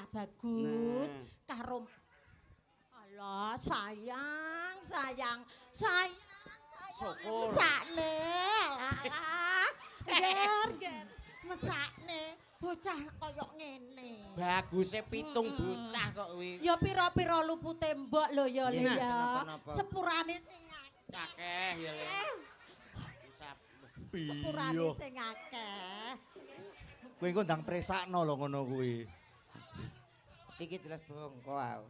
bagus karo Allah sayang syukur mesakne ger mesakne bocah kaya ngene baguse pitung bocah kok kuwi ya pira-pira lupute mbok lho ya le ya sepurane sing akeh ya le sepurane sing akeh kowe engko ndang presakno lho ngono kuwi iki jelas bongko aku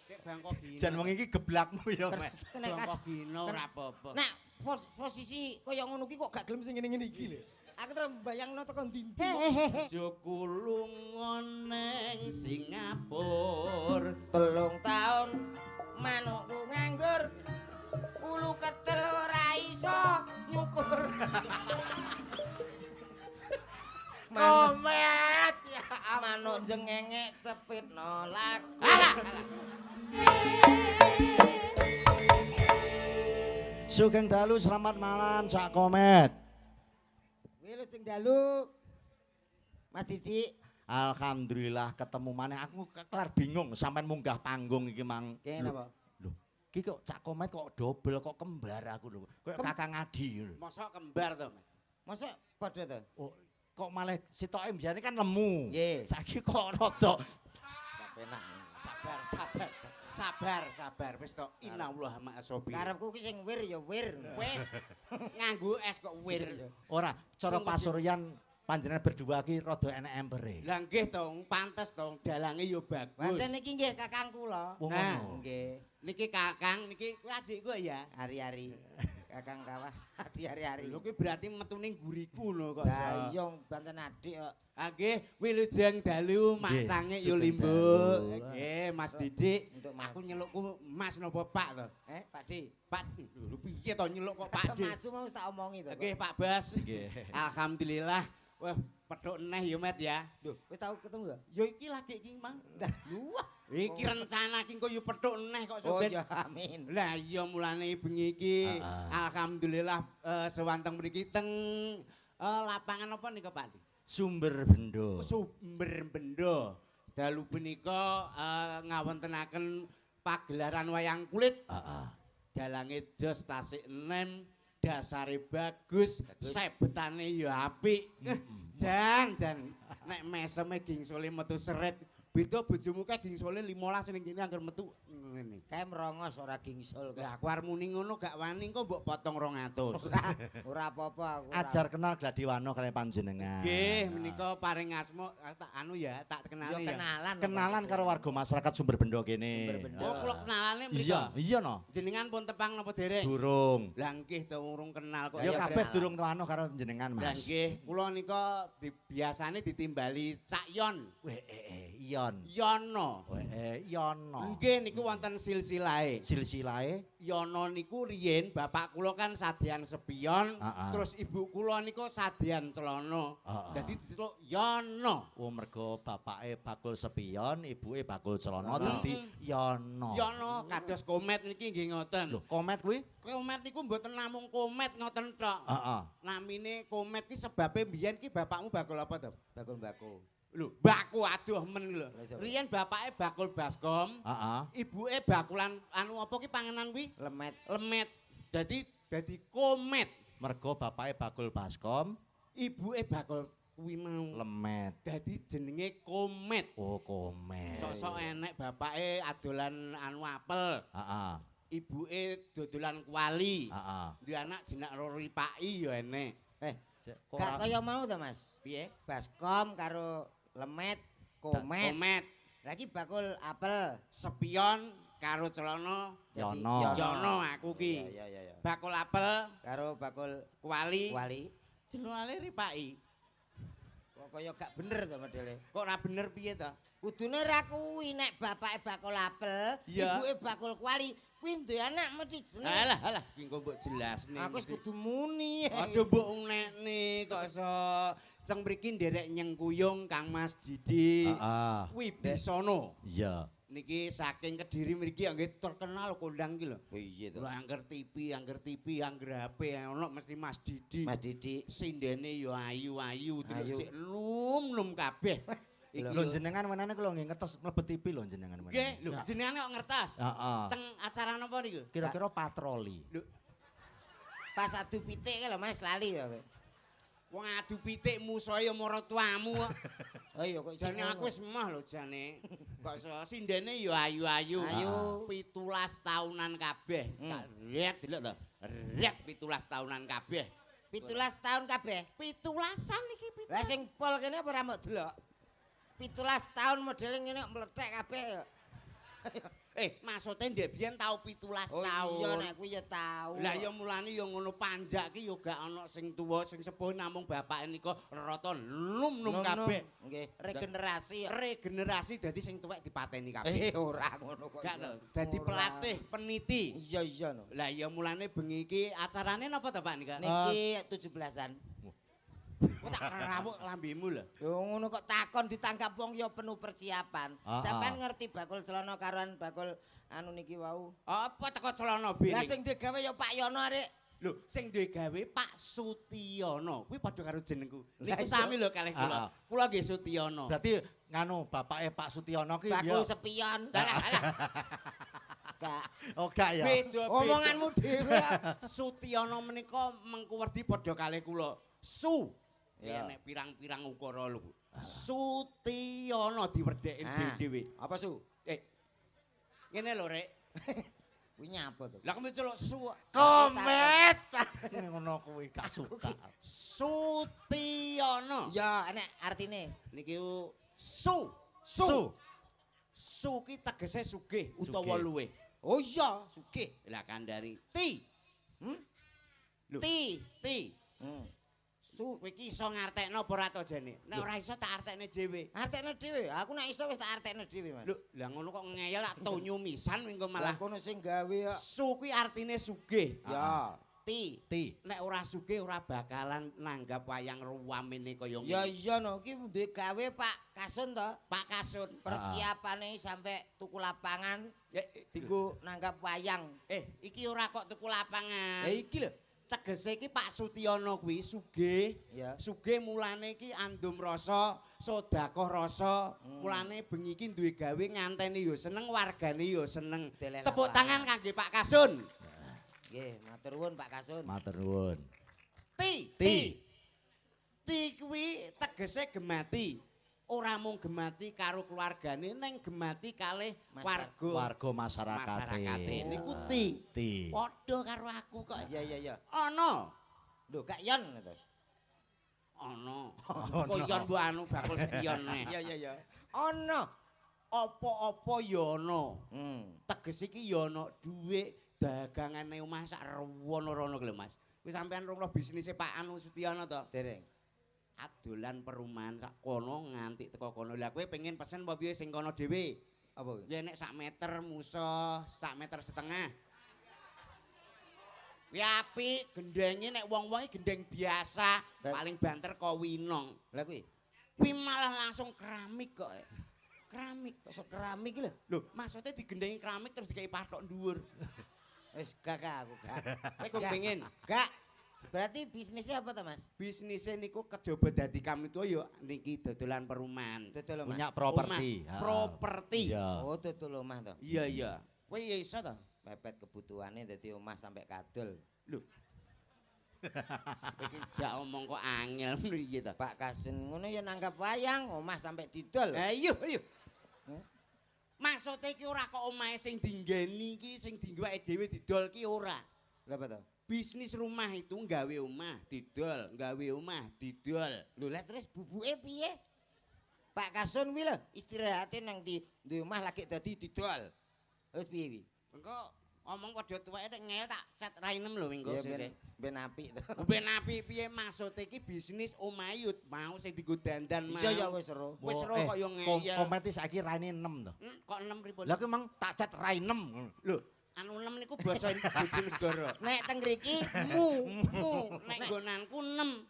Dek bangko gino. jan wong iki geblakmu ya, Mek. Bangko gino ora apa-apa. Nah, posisi kaya ngono ki kok gak gelem sing ngene-ngene iki lho. Aku terus bayangno tekan ndi. Joku lunga neng Singapura 3 taun manukku nganggur. Ulu ketel ora iso nyukur. Komet ya Manuk jengengek cepitno lagu. Alah. Sugeng dalu selamat malam Cak Komet. Kuwi lho sing dalu. Mas Didi. Alhamdulillah ketemu maneh aku kelar bingung sampean munggah panggung iki mang. Kene apa? Lho, iki kok Cak Komet kok dobel kok kembar aku lho. Kayak Kakang Adi lho. Mosok kembar to, Mas? Mosok padha to? Oh, kok malah sitoke mbiyane kan lemu. Nggih. Saiki kok rada Penak. Sabar wis to innallaha ma'asobi. Karepku ki sing wir ya wir. Wis nganggo es kok wir. ora cara pasuryan panjenengan berdua ki rada enek empere. Lah nggih to, pantes to, dalange ya bagus. Wonten iki nggih kakang kula. Wong Nah, ngono. Nggih. Niki Kakang, niki kuwi adikku ya. Hari-hari. Kakang kawah di hari-hari. Lho kuwi berarti metune guriku lho kok. Lah iya banten adik kok. Ah nggih, wilujeng dalu macange yo sugeng limbuk. dalu. Nggih, Mas Didik. Untuk Mas. Aku nyelukku Mas napa Pak to? Pak Di. Pak, lho piye to nyeluk kok Pak Dik? Maju mau wis tak omongi to. Nggih, Pak Bas. Nggih. Alhamdulillah. Wah, petuk neh yo Met ya. Lho, wis tau ketemu to? Yo iki lagi iki Mang. Wah. Iki rencana iki kok yo petuk neh kok Oh sobat. ya amin. Lah iya mulane bengi iki Heeh. alhamdulillah sewanteng mriki teng lapangan apa nika Pak? Sumber Bendo. Sumber Bendo. Dalu punika ngawontenaken pagelaran wayang kulit. Heeh. Dalange jos tasik enem, dasare bagus, sebetane ya apik. Jan nek meseme gingsole metu seret. Beda bojomu kae gingsole 15 ning kene angger metu ngene. Kae merongos ora gingsul kok. Lah aku arep muni ngono gak wani engko mbok potong 200. Ora apa-apa aku. Ajar kenal Gladiwano kalian panjenengan. Nggih, menika paring asma tak anu ya, tak kenali Ya ya. kenalan. Kenalan karo warga masyarakat Sumber Bendo kene. Sumber Bendo. Oh, kula kenalane Iya, mriko. iya no. Jenengan pun tepang napa derek? Durung. Lah nggih to urung kenal kok. Ya Ayo, kabeh kenal. durung tuano karo jenengan, Lah Mas. nggih, kula nika biasane ditimbali Cak Yon. Weh, Ion. Yono. Weh, Yono. Nggih niku wonten silsilahe. Silsilahe. Yono niku riyen bapak kula kan sadyan sepion, Heeh. terus ibu kula niku sadyan celana. Heeh. Dadi diceluk Yono. Oh mergo bapake bakul sepion, ibuke bakul celana Heeh. dadi Yono. Yono kados komet niki nggih ngoten. Lho, komet kuwi? Komet niku mboten namung komet ngoten tok. Heeh. Namine komet ki sebabe mbiyen ki bapakmu bakul apa to? Bakul-bakul. Lho, baku aduh men lho. Lha, Riyen bapake bakul baskom, Heeh. ibuke bakulan anu apa ki panganan kuwi? Lemet. Lemet. Dadi komet. Mergo bapake bakul baskom, Ibuke bakul kuwi mau. lemet. Dadi jenenge komet. Oh, komet. Sok-sok enek bapake adolan anu apel, Heeh. ibuke dodolan kuali. Heeh. Duwe anak jenak Rori Pai ya enek. Kok Gak ora- kaya mau to, Mas. Piye? Baskom karo lemet, komet. Komet. Lagi bakul apel. Sepion karo celana Jadi Yono. Yono aku ki. Ya. Bakul apel Karo bakul kuali wali. jelale Ripai. Kok kaya gak bener to modele. Kok ora bener piye to? Kudune ra kuwi nek bapake bakul apel, Iya. ibuke bakul kuali. Kuwi duwe anak mesti jeneng. Alah, ki engko mbok jelasne. Aku wis kudu muni. Aja mbok unekne kok iso teng mriki nderek nyengkuyung Kang Mas Didi. Heeh. Wibisono. Iya. Niki saking Kediri mriki nggih terkenal kondang ki lho. Oh iya to. Lho angger TV, angger HP ono mesti Mas Didi. Mas Didi. Sindene ya ayu-ayu, Ayu. cek num-num kabeh. Lho jenengan menane kula nggih ngetos mlebet TV lho jenengan menane. Nggih, lho jenengan kok ngertos. Heeh. Teng acara napa niku? Kira-kira patroli. Lho, Pas adu pitik lho Mas lali ya. wong adu pitik musuh ya maratuamu kok. Oh iya kok Jane aku wis emoh lho jane. Kok iso sindene ya ayu-ayu. Ayu. 17 tahunan kabeh. Tak riak delok to. Riak 17 tahunan kabeh. 17 tahun kabeh. 17an iki Lah sing pol kene apa ora mbok delok? 17 tahun modele ngene kok mlethek kabeh ya. Maksudnya ndek biyen tau 17 Oh tahun. iya nek kuwi ya tau. Lah ya mulane ya ngono panjak ki ya gak ana sing tuwa sing sepuh namung bapake nika rata num-num kabeh. Nggih, regenerasi ya. Regenerasi dadi sing tuwek dipateni kabeh. Ora ngono kok. Gak to. Dadi pelatih, peniti. Iya iya no. Lah ya mulane bengi iki acarane napa to Pak nika? Niki 17-an. Kok tak kerawuk lambemu lho. Yo ngono kok takon ditangkap wong ya penuh persiapan. Sampeyan ngerti bakul celana karoan bakul anu niki wau. Apa teko celana B? Lah sing digawe ya Pak Yono arek. Lho, sing duwe gawe Pak Sutiono. Kuwi padha karo jenengku. Niku sami lho kalih kula. Kula nggih Sutiono. Berarti nganu bapake Pak Sutiono ki Bakul sepion. Gak. Oh gak ya. Beda. Omonganmu dhewe. Sutiono menika mengkuwerdi padha kalih kula. Su. Ya. Nek pirang-pirang ukara lho, Bu. Sutiono diwerdheken dhewe-dhewe. Apa su? Ngene lho, Rek. Kuwi nyapa to? Lah kok celuk su. Komet. Ngono kuwi gak suka. Sutiono. Ya, enek artine. Niki su. Su. Su ki tegese sugih utawa Sugih. luwih. Oh iya, sugih. Lah kandhani ti. Lho. Ti. Ti. Su. Kowe iki iso ngartekno apa ora to jane? Nek ora iso tak artekne dhewe. Artekne dhewe. Aku nek iso wis tak artekne dhewe, Mas. Lho, lah ngono kok ngeyel tak tonyo misan engko Malah malah. kono sing gawe ya. Su kuwi artine sugih. Ya. Ti. Ti. Nek ora sugih ora bakalan nanggap wayang ruwamene kaya Ya ngene. iya no, iki duwe gawe Pak Kasun to. Pak Kasun. Persiapane sampai tuku lapangan Iki dienggo nanggap wayang. iki ora kok tuku lapangan. Lah iki lho. Tegese iki Pak Sutiono kuwi sugih. Ya. Sugih mulane iki andum rasa, sedekah rasa. Mulane bengi iki duwe gawe nganteni ya seneng, wargane ya seneng. Delek Tepuk lapangan. tangan kangge Pak Kasun. Nggih, matur nuwun Pak Kasun. Matur nuwun. Ti. Ti. Ti kuwi tegese gemati. Ora mung gemati karo keluargane, ning gemati kalih Warga masyarakate. Niku ti. Ti. Padha karo aku kok. Iya iya iya. Ana. Lho, Kak Yon to. Ana. Koyon mbok anu bakul sepion neh. Iya iya iya. Ana. Apa-apa ya ana. Teges Iki ya ana dhuwit dagangane omah sak rewono-rono lho Mas. Wis sampean rono bisnise Pak Anu Sutiono to? dereng. Adolan perumahan sak kono nganti teko kono. Lah kowe pengen pesen apa piye sing kono dhewe? Apa? Ya nek sak meter musuh, sak meter setengah. Kuwi apik, gendenge nek wong-wong iki gendeng biasa, paling banter kok winong. Lah kuwi. Kuwi malah langsung keramik kok. Keramik. Kok keramik iki lho. Lho, maksudnya digendengi keramik terus dikai patok dhuwur. Wis gak aku gak. Kowe kepengin? Gak. Berarti bisnisnya apa to, Mas? Bisnisnya niku kejaba dadi kami tuwa ya niki dodolan perumahan. Dodol omah. Punya properti. Omah, properti. Iya. Oh, dodol omah to. Iya iya. Kowe ya iso to? Mepet kebutuhannya dadi omah sampai kadol. Lho. Iki jak omong kok angel piye to? Pak Kasun ngono ya nanggap wayang, omah sampai didol. Ayo ayo. Maksudnya iki ora kok omahe sing dinggeni iki sing digawe dhewe didol ki ora. Lha apa to? Bisnis rumah itu nggawe omah didol, nggawe omah didol. Lho lah terus bubuke piye? Pak Kasun kuwi lho istirahate nang di omah lagi dadi didol. Terus piye kuwi? Engko omong padha tuweke nek ngel tak cat rainem lho minggu Ya sisih. ben apik to. Ben api piye maksud iki bisnis omayut mau sing dienggo dandan mau. Iya ya wis ero. Wis ero kok yo ngeyel. Kometi saiki raine 6 to. Kok 6 pripun? Lah kuwi mang tak cat rai 6. Lho, Anu 6 niku basa Bojonegoro. Nek teng mriki mu. Nek nggonanku 6.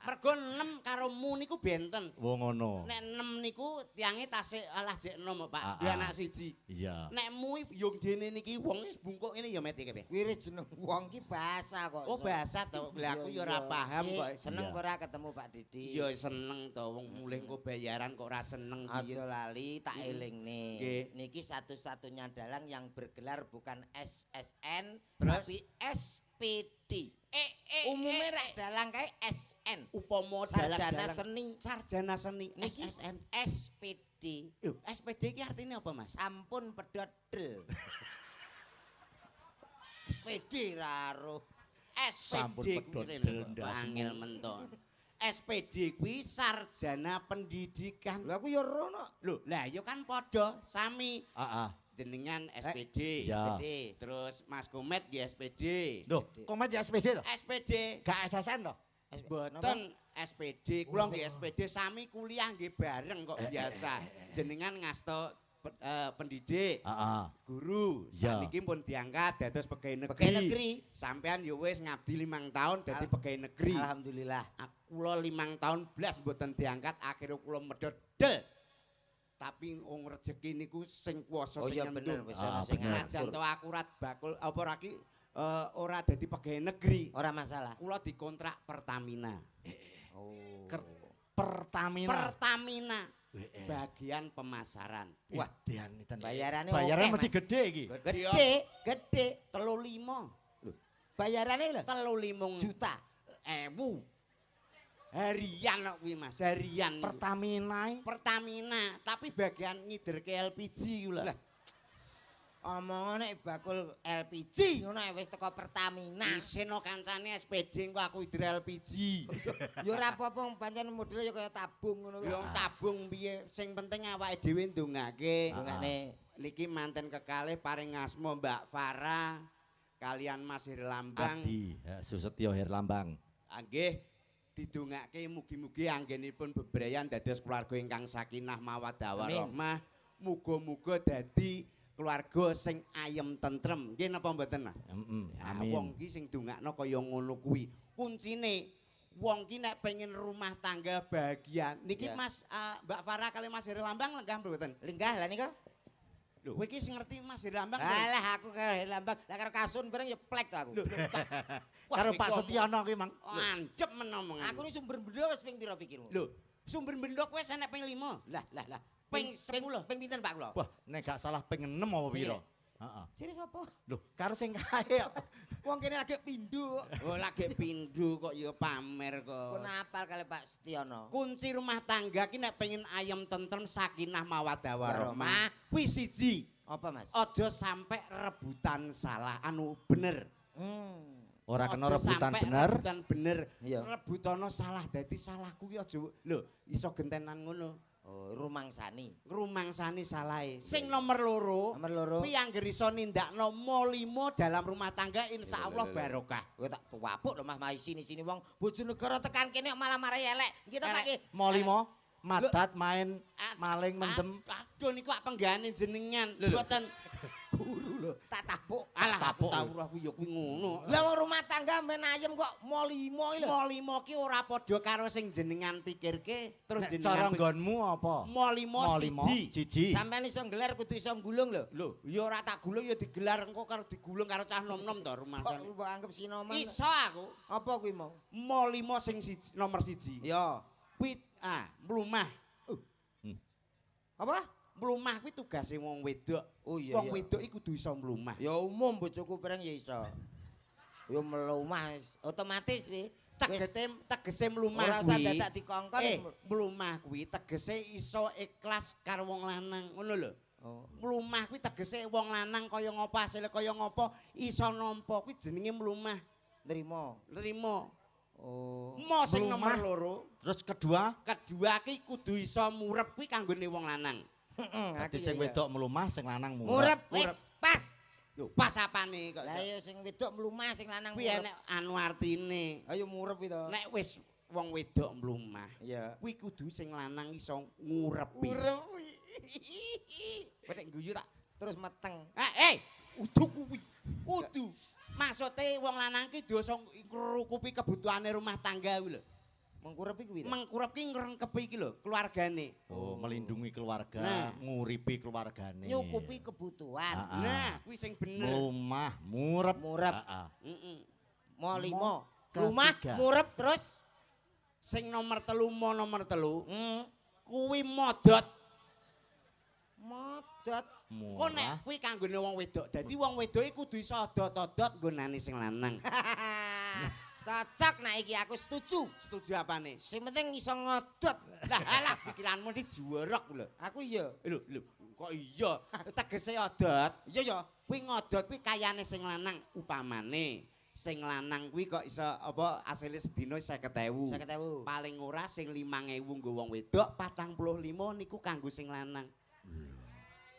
Mergo 6 karo mu niku benten. Wong ngono. Nek 6 niku tiange tasik alah jek enom Pak. Ah, Dua ah. anak siji. Iya. Nek mu yo dene niki wong wis bungkuk ngene ya meti kepe. Wirid jeneng wong ki bahasa kok. Oh bahasa to. Lah aku ya ora paham kok. Seneng Iya. ora ketemu Pak Didi. Ya seneng to wong mulih engko bayaran kok ora seneng piye. Aja lali tak elingne. Nggih. Niki satu-satunya dalang yang bergelar bukan SSN Terus? tapi SPD. Umumnya rak dalang kae SN. Upama Sarjana seni. sarjana seni Niki SSN. SPD. Lho, SPD ki artinya apa, Mas? Sampun pedodel. SPD raro. Sampun SPD pedodel kuwi ndasmu. angel menton. SPD kuwi sarjana pendidikan. Lah aku ya rono. Lho, lah ya kan padha sami Heeh. jenengan SPD. Iya. SPD. Terus Mas Komet nggih SPD. Loh, komet ya SPD lho. SPD. Gak SSN lho. Boten SPD, kula nggih SPD sami kuliah nggih bareng kok biasa. Jenengan ngasta pendidik, Heeh. guru. Iya. Saniki pun diangkat dados pegawai negeri. Pegawai negeri. Sampean yo wis ngabdi 5 tahun dadi pegawai negeri. Alhamdulillah. Kula 5 tahun blas mboten diangkat, akhirnya kula medodel. Tapi wong rezeki niku sing kuwasa Oh sing iya bener nyentuh. wis ana sing bener. Jan ngatur. to akurat bakul apa ora ki ora dadi pegawai negeri. Ora masalah. Kula dikontrak Pertamina. Oh. Pertamina. Pertamina bagian pemasaran. Wah, dianitan. Bayarannya Bayaran oke, mesti Mas. gede iki. Gede. 35 Bayarannya lho 35 juta. ewu harian kok kuwi Mas, harian. Pertamina. Pertamina, tapi bagian ngiderke LPG ku lho. Lah. Omongane bakul LPG ngono ae wis teko Pertamina. Isin no kancane SPD engko aku ider LPG. Ya ora apa-apa pancen modele ya kaya tabung ngono Yo tabung piye, sing penting awake dhewe ndongake. Dongane. Niki manten kekalih paring asma Mbak Farah kalian Mas Herlambang. Adi, Susetyo Herlambang. Nggih didongake mugi-mugi anggenipun bebrayan dados keluarga ingkang sakinah mawaddah warahmah. Muga-muga dadi keluarga sing ayem tentrem. Nggih napa mboten Mas? Amin. Wong ki sing dongakno kaya ngono kuwi. Kuncine wong ki nek pengen rumah tangga bahagia. Niki Ya. Mas Mbak Farah kali Mas Herlambang lenggah mboten? Linggah lah nika. Lho, kowe iki sing ngerti Mas Herlambang. Alah aku karo Lambang, lah karo Kasun bareng ya plek to aku. Karo Pak Setyono ki, Mang. Andep menomong. Aku ni sumber benda wis ping pira pikirmu? Lho, sumber bendok wis enek ping 5. Lah. Ping 10. Ping pinten Pak kula? Wah, nek gak salah ping 6 apa pira? Heeh. Sini sapa? Loh, karo sing kae. Wong kene lagi pindho. Oh, lagi pindho kok ya pamer kok. Kon apal kali Pak Setyono. Kunci rumah tangga ki nek pengen ayem tentrem sakinah mawaddah warahmah. Warahmah. Kuwi siji, Apa Mas? aja sampe rebutan salah anu bener. Ora kena Aja rebutan sampe bener. Rebutan bener. Iya. Rebutana salah dadi salahku ki aja lho iso gentenan ngono. Oh, rumangsani. Rumangsani salahe. Sing nomor loro, Nomor loro. kuwi angger iso nindakno molimo dalam rumah tangga insyaallah barokah. Kowe tak tuwapuk lho Mas mai sini-sini wong Bojonegoro tekan kene kok malah marai elek. Kita Elek. pakai Mau limo, madat main maling mendem. Aduh niku ak penggane jenengan. Mboten guru lho, tak tapuk. alah Tapuk. aku tau kuwi ya kuwi ngono. Lah wong rumah tangga men ayem kok molimo iki lho. Molimo ki ora padha karo sing jenengan pikirke, terus Nek cara jenengan nggonmu apa? molimo siji. siji. Sampeyan iso nggelar kudu iso gulung lho. Lho, ya ora tak gulung ya digelar engko karo digulung karo cah nom-nom to rumah Kok sana. mbok anggap sinoman. Iso aku. Apa kuwi mau? Molimo sing siji, nomor siji. Ya. Kuwi mlumah. Apa? Mlumah kuwi tugase wong wedok. Oh iya. Wong wedok iku kudu iso mlumah. Ya umum bojoku pereng ya iso. Ya melumah otomatis wi. Tegese mlumah Ora usah kuwi. dadak dikongkon. Mlumah kuwi tegese iso ikhlas karo wong lanang, ngono lho. Oh. Mlumah kuwi tegese wong lanang kaya ngapa asile kaya ngapa iso nampa kuwi jenenge mlumah. Nrimo. Nrimo. Oh. Mo sing nomor Mlumah. loro, Terus kedua, kedua ki kudu iso murep kuwi kanggone wong lanang. dadi sing wedok melumah, sing lanang murep Murep. wis pas. Lho, pas apane kok. Lah ya sing wedok mlumah sing lanang Kuwi murep. enek anu artine. Ayo murep itu. Nek wis wong wedok mlumah, Iya. kuwi kudu sing lanang iso ngurepi. Murep. Kowe nek guyu tak Terus meteng. udu kuwi. Maksude wong lanang ki dosa ngrukupi kebutuhane rumah tangga kuwi lho. Mengkurep iki pira? Mengkurep ki ngrengkepi iki lho, keluargane. Oh, melindungi keluarga, nguripi keluargane. Nyukupi kebutuhan. Nah, kuwi sing bener. Rumah murep. Murep. Heeh. Mo 5. Ketiga. Rumah murep terus Sing nomor 3 nomor 3 hmm. kuwi modot. Modot. Kok nek kuwi kanggone wong wedok. Dadi wong wedok iku kudu iso odot-odot nggonane sing lanang. Cocok nek iki aku setuju. Setuju apane? Sing penting iso ngodot. Lah alah pikiranmu iki jorok lho. Aku iya. Lho kok iya tegese odot. Iya ya. Kuwi ngodot kuwi kayane sing lanang upamane. Sing lanang kuwi kok iso apa asile sedina 50.000. 50.000. Paling ora sing 5.000 nggo wong wedok, 45 niku kanggo sing lanang.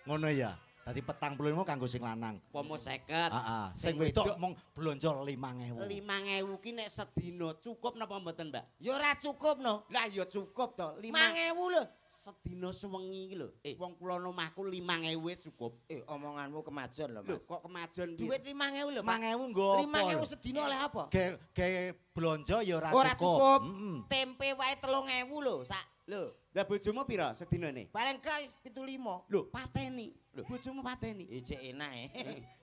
Ngono ya. Dadi 45 kanggo sing lanang. Pomo 50. Heeh. Sing wedok mung blonjo 5.000. 5.000 ki nek sedina cukup napa mboten, Mbak? Ya ora cukup no. Lah ya cukup to. 5.000 lho. Sedina sewengi iki lho. Wong kula omahku 5.000 cukup. Omonganmu kemajon lho, Lho Mas. kok kemajon Duit 5.000 lho, Pak. 5.000 nggo apa? 5.000 sedina oleh apa? Ge blonjo ya ora Ora cukup. Heeh. Tempe wae 3.000 lho, sak. Lho, Lah bojomu pira sedinane? paling gak 75. Lho, pateni. Lho, bojomu pateni. Ijek enak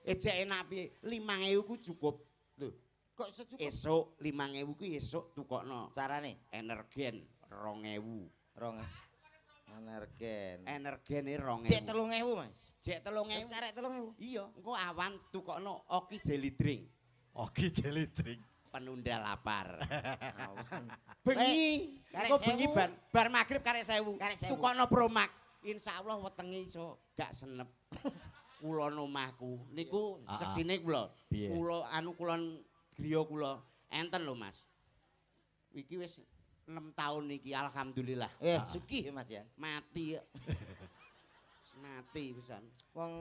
Ejek enak piye? 5.000 ku cukup. Lho, Kok secukup? esuk 5.000 ku esuk tukokno. Carane Energen 2.000. rong energen. Energene 2.000. Jek 3.000, Mas. Jek Wis 3.000. karek 3.000. Iya, engko awan tukokno Oki Jelly Drink. Oke jelly drink. Penunda lapar. Awan. Bengi, karek engko bengi 1.000. bar magrib karek 1.000. Karek 1.000. Tukokno Promak. Insyaallah wetenge iso gak senep. Kulon omahku niku seksine kula. Piye? Kula kulon griya kula enten lho Mas. Iki wis 6 tahun iki alhamdulillah. Sugih Mas ya. Mati. Mati pisan. Wong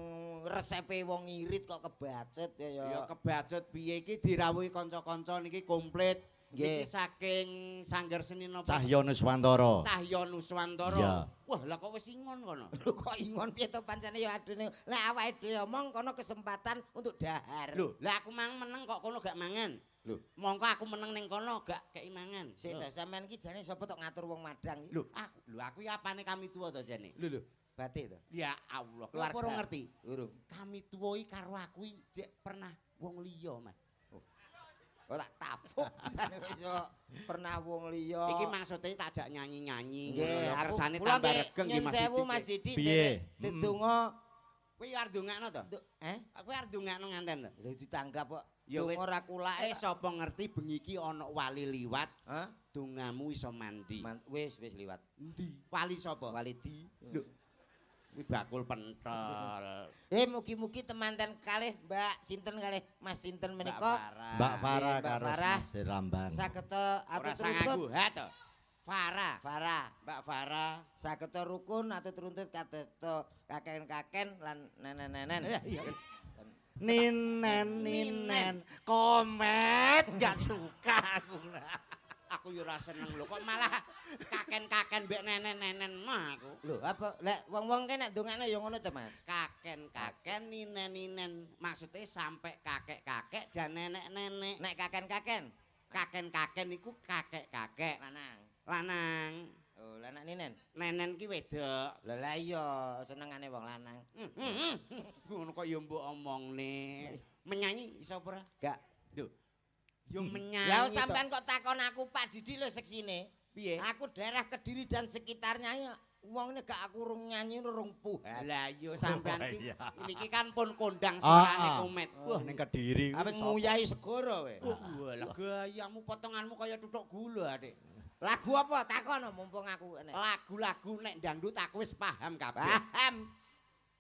resepe wong irit kok kebacut Ya kebacut piye iki dirawuhi kanca-kanca niki komplit. Niki saking Sanggar Seni napa? Cahya Nuswantara. Cahya Nuswantara. Iya. Wah, lah kok wis ingon kono. Lho kok ingon piye to pancene ya adene. Lek awake dhewe omong kono kesempatan untuk dahar. Lho, lah aku mang meneng kok kono gak mangan. Lho, mongko aku meneng ning kono gak kei mangan. Sik to sampean iki jane sapa tok ngatur wong Madang iki? Lho aku ya apane kami tuwa to jane. Lho. Batik to. Ya Allah, Keluarga. keluarga ora ngerti. Urung. Kami tuwa iki karo aku iki jek pernah wong liya, Mas. Oh tak tapuk pisane kok iso pernah wong liya. Iki maksudnya tak jak nyanyi-nyanyi. Nggih, aku kersane kula tambah nggih regeng nyun Mas sewu Didik. Mas Didik. Piye? Dedonga Kowe arep ndongakno to? Aku arep ndongakno nganten to. lho ditanggap kok. Ya wis Donga ora kulake. sapa ngerti bengi iki ana wali liwat, Hah? dongamu iso mandi. Wis liwat. Endi? Wali sapa? Walidi. Lho. Kuwi bakul pentol. Mugi-mugi temanten kalih Mbak sinten kalih Mas sinten menika Mbak Farah Mbak karo Farah. Mas Ramban. saged Ora atut sangaku, runtut. ha to. Farah, Farah Mbak Farah. saged rukun atut runtut kadosta kaken-kaken lan nenen-nenen. Iya. Ninen komet gak suka aku. Aku yo ora seneng lho kok malah kaken-kaken mbek nenen-nenen mah aku. Lho, apa lek wong-wong ki nek ndongakno ya ngono to, Mas? Kaken-kaken ninen-ninen maksudnya sampai kakek-kakek dan nenek-nenek. Nek kaken-kaken Kaken-kaken iku kakek-kakek lanang. lanang. Oh, lanang ninen. Nenen ki wedok. Lah lah iya senengane wong lanang. Ngono kok ya mbok omongne. Menyanyi iso ora? Gak. Lho. Yo menyanyi. Lah toh. sampean kok takon aku Pak Didi lho seksine. Piye? Aku daerah Kediri dan sekitarnya ya wong ini gak aku urung nyanyi urung puas. Lah yo sampean Oh, iki iya. niki kan pun kondang suarane komet. Wah ning Kediri Apa nguyahi segoro we. Walah gayamu potonganmu kaya tutuk gula, Dik. Lagu apa takon mumpung aku enek. Lagu-lagu nek dangdut aku wis paham kabeh. Paham.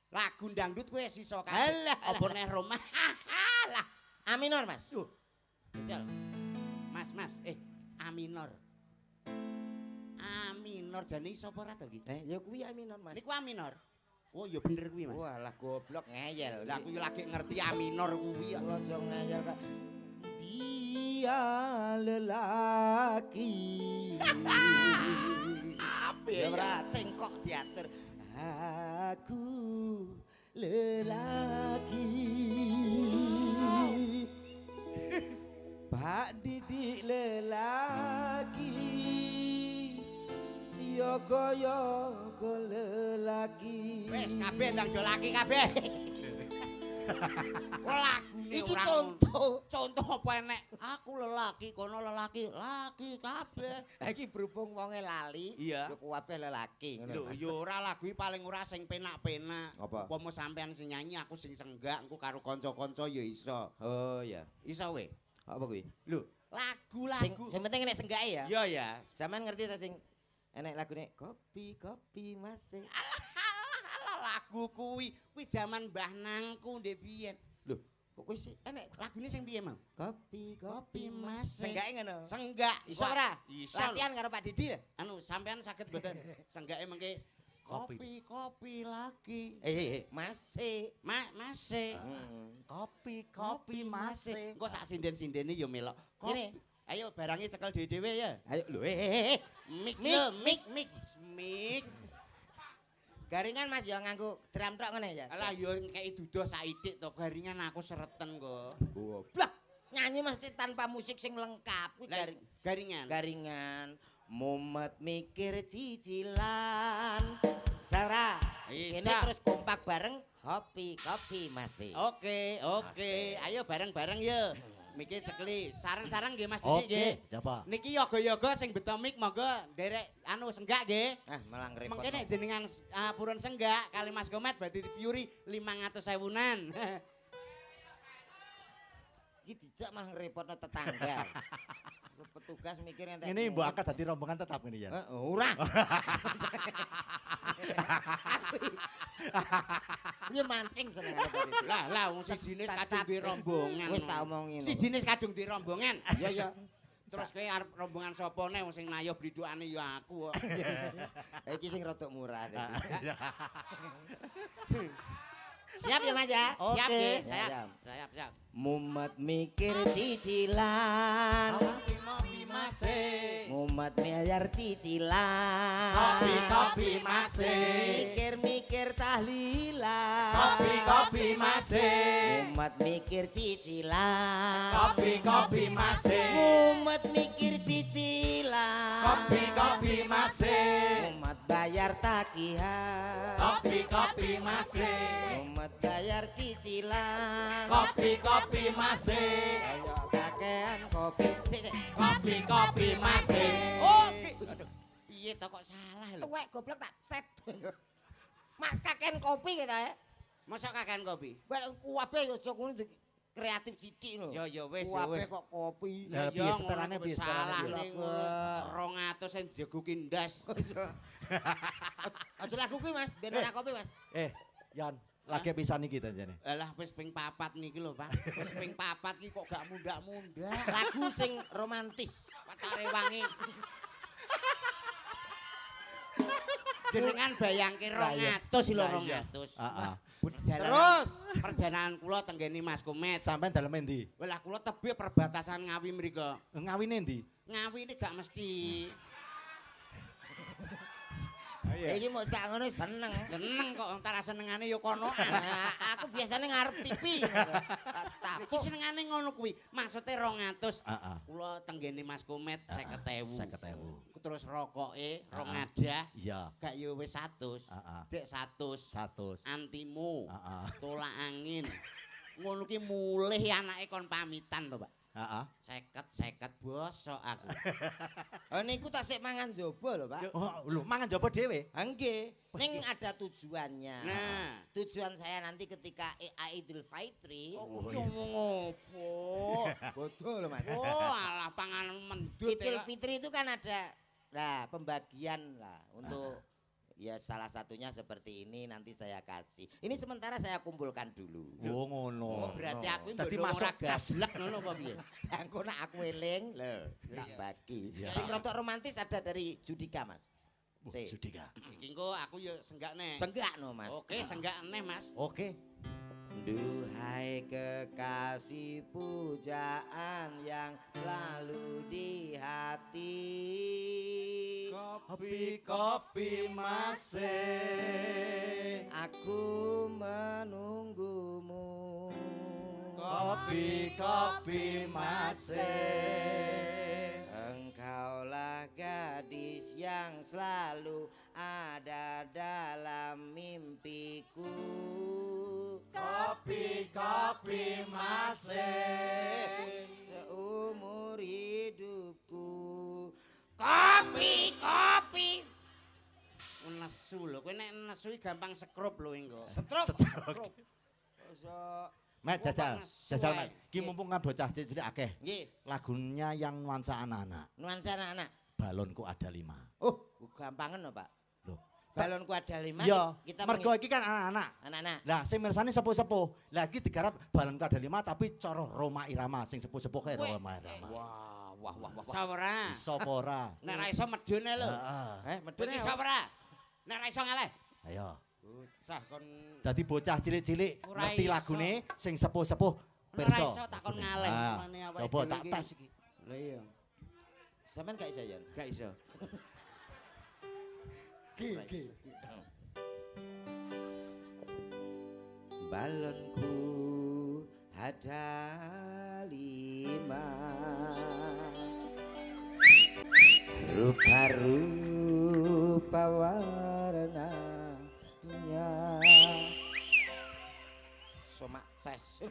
Lagu dangdut kowe wis iso kabeh. Alah, Apa neh Roma? Lah, A minor, Mas. yo. Jajal. Mas, A minor. A minor jane iso apa ora to iki? Ya kuwi A minor, Mas. Niku A minor. Oh, ya bener kuwi, Mas. Wah, lah goblok ngeyel. Lah aku yo lagi ngerti A minor kuwi ya. Kula aja ngeyel kok. Dia lelaki. Apa Ya ora sing kok diatur. Aku lelaki. didik lelaki yoga-yoga lelaki. Wis kabeh ndang do laki kabeh. Lagune Iki ora contoh. contoh apa enek? Aku lelaki, kono lelaki, laki kabeh. Iki berhubung wonge lali, Iya. yo kabeh lelaki ngono. Lho, ya ora lagu iki paling ora sing penak-penak. Apa? Upama sampean sing nyanyi, aku sing senggak, engko karo kanca-kanca ya iso. Oh ya. Iso we. Apa kuwi? Lho, lagu-lagu. Sing penting nek senggake ya. Ya ya. Sampean ngerti ta sing enek lagune kopi masih. Alah lagu kuwi zaman Mbah Nangku ndek biyen. Lho, Kok wis enek lagune sing piye mau? kopi Mas. Senggake ngono. Senggak. Iso ora? Iso. Latihan karo Pak Didi ya? Anu sampean saged mboten senggake mengke kopi lagi. Masih. Masih. Kopi masih. Engko sak sinden-sindene ya melok. Ini. Ayo barangnya cekel dhewe-dhewe ya. Ayo lho Mik Mik, lho, mik. Garingan Mas ya nganggo drum tok ngene ya. Alah yo kei duduh saidik to garingan aku sereten kok. Goblok. Nyanyi mesti tanpa musik sing lengkap kuwi Garingan. garingan. Mumet mikir cicilan. Sara. Bisa. Ini terus kompak bareng kopi masih. Oke. Ayo bareng-bareng ya. Miki cekli. Sareng-sareng nggih Mas Didi Oke, nggih. coba. Niki yoga-yoga sing beto mik monggo nderek anu senggak nggih. Malah repot. Mungkin nek jenengan purun senggak kali Mas Komet berarti dipiuri 500.000-an. Iki dijak malah repotno tetangga. Petugas mikir entek. Ini mbok akad dadi rombongan tetap ngene ya. Ora. Dia mancing seneng Lah wong sijine kadung di rombongan. Wis tak omongi. Sijine kadung di rombongan. Iya ya. Terus kowe arep rombongan sapa neh wong sing nayo blidukane ya aku kok. Iki sing rada murah. Siap ya Mas ya? Oke. Siap nggih, Siap. siap. Mumet mikir cicilan. Kopi masih. Mumet miliar cicilan. Kopi masih. Mikir tahlilan. Kopi masih. Mumet mikir cicilan. Kopi masih. Mumet mikir cicilan. Kopi masih. Mumet bayar tagihan. Kopi masih. Mumet bayar cicilan. Kopi masih. Ayo kakean kopi. Sik. Kopi masih. Oke. Aduh, piye to kok salah lho. Tuwek goblok tak set. Mak kakean kopi kita ya. Masa kakean kopi? Bal kuwabe aja ngono kreatif sithik lho. Ya wis. Kuwabe kok kopi. Lah piye setelane piye salah setelane? ning ngono 200 sing jeguki ndas. Aja lagu kuwi Mas, ben ora kopi Mas. Yan, lagi pisan iki ta jane. Alah wis ping 4 niki lho, Pak. Wis ping 4 iki kok gak mundak-mundak. Lagu sing romantis. Pacare wangi. Jenengan bayangke 200 lho 200. Heeh. Perjalanan kula tenggene Mas Komet. Sampeyan dalem endi? Lah kula tebih perbatasan Ngawi mriko. Ngawine endi? Ngawi ini gak mesti. Iki mau sak ngono seneng. Seneng kok antara senengane ya konoan. Aku biasanya ngarep TV. Tapi senengane ngono kuwi. Maksude 200. Heeh. Kula tenggene Mas Komet 50.000. 50.000. Terus rokoke 2 ngadah. Iya. Gak ya wis 100. Heeh. Cek 100. 100. Antimu. Heeh. Tolak angin. Ngono ki mulih anake kon pamitan to, Pak. Heeh. 50 bosok aku. Oh niku tak sik mangan jaba lho, Pak. Oh, lho mangan jaba dhewe. Nggih, ning ada tujuannya. Nah. Tujuan saya nanti ketika Idul Fitri. Oh, yo ngopo? Bodoh lho, Mas. Oh, alah panganan mendut. Idul Fitri itu kan ada pembagian lah untuk ya salah satunya seperti ini nanti saya kasih. Ini sementara saya kumpulkan dulu. Oh ngono. Oh, berarti aku Dadi ndono masuk ora kas. gablek ngono apa piye? Engko nek aku eling lho, tak bagi. Iya. Sing rada romantis ada dari Judika, Mas. Sik. Judika. Iki engko aku yo senggak neh. Senggak no, Mas. Oke, senggak neh, Mas. Oke. Duhai kekasih pujaan yang selalu di hati. Kopi masih. Aku menunggumu. kopi masih. Engkaulah gadis yang selalu ada dalam mimpiku. Kopi masih. Seumur hidupku. Kopi. Nesu lho, kowe nek nesu gampang sekrup lho engko. Stroke. Met jajal met. Ki Nggih. mumpung kan bocah cilik akeh. Nggih, Lagunya yang nuansa anak-anak. nuansa anak-anak. Balonku ada 5. Oh, gampangan lho, Pak. Loh. Balonku ada 5. Iya, kita mergo iki kan anak-anak. anak-anak. Lah sing mirsani sepuh-sepuh. Lah iki digarap balonku ada 5 tapi cara Roma Irama sing sepuh-sepuh kae Roma Irama. Wah. Iso ora? Iso apa ora? Nek ra iso medune lho. Heeh. Medune Iso ora? Nek ra iso ngalih. Ayo. Bocah kon Dadi bocah cilik-cilik Ora ngerti iso. lagune sing sepuh-sepuh ora pirsa. iso takon ngalih. Ah, Mane awake coba dhewe tak iki. tes iki. Lah iya, Sampeyan gak iso ya? gak iso. Ki. Balonku ada 5. Rupa-rupa warnanya. Somak ces.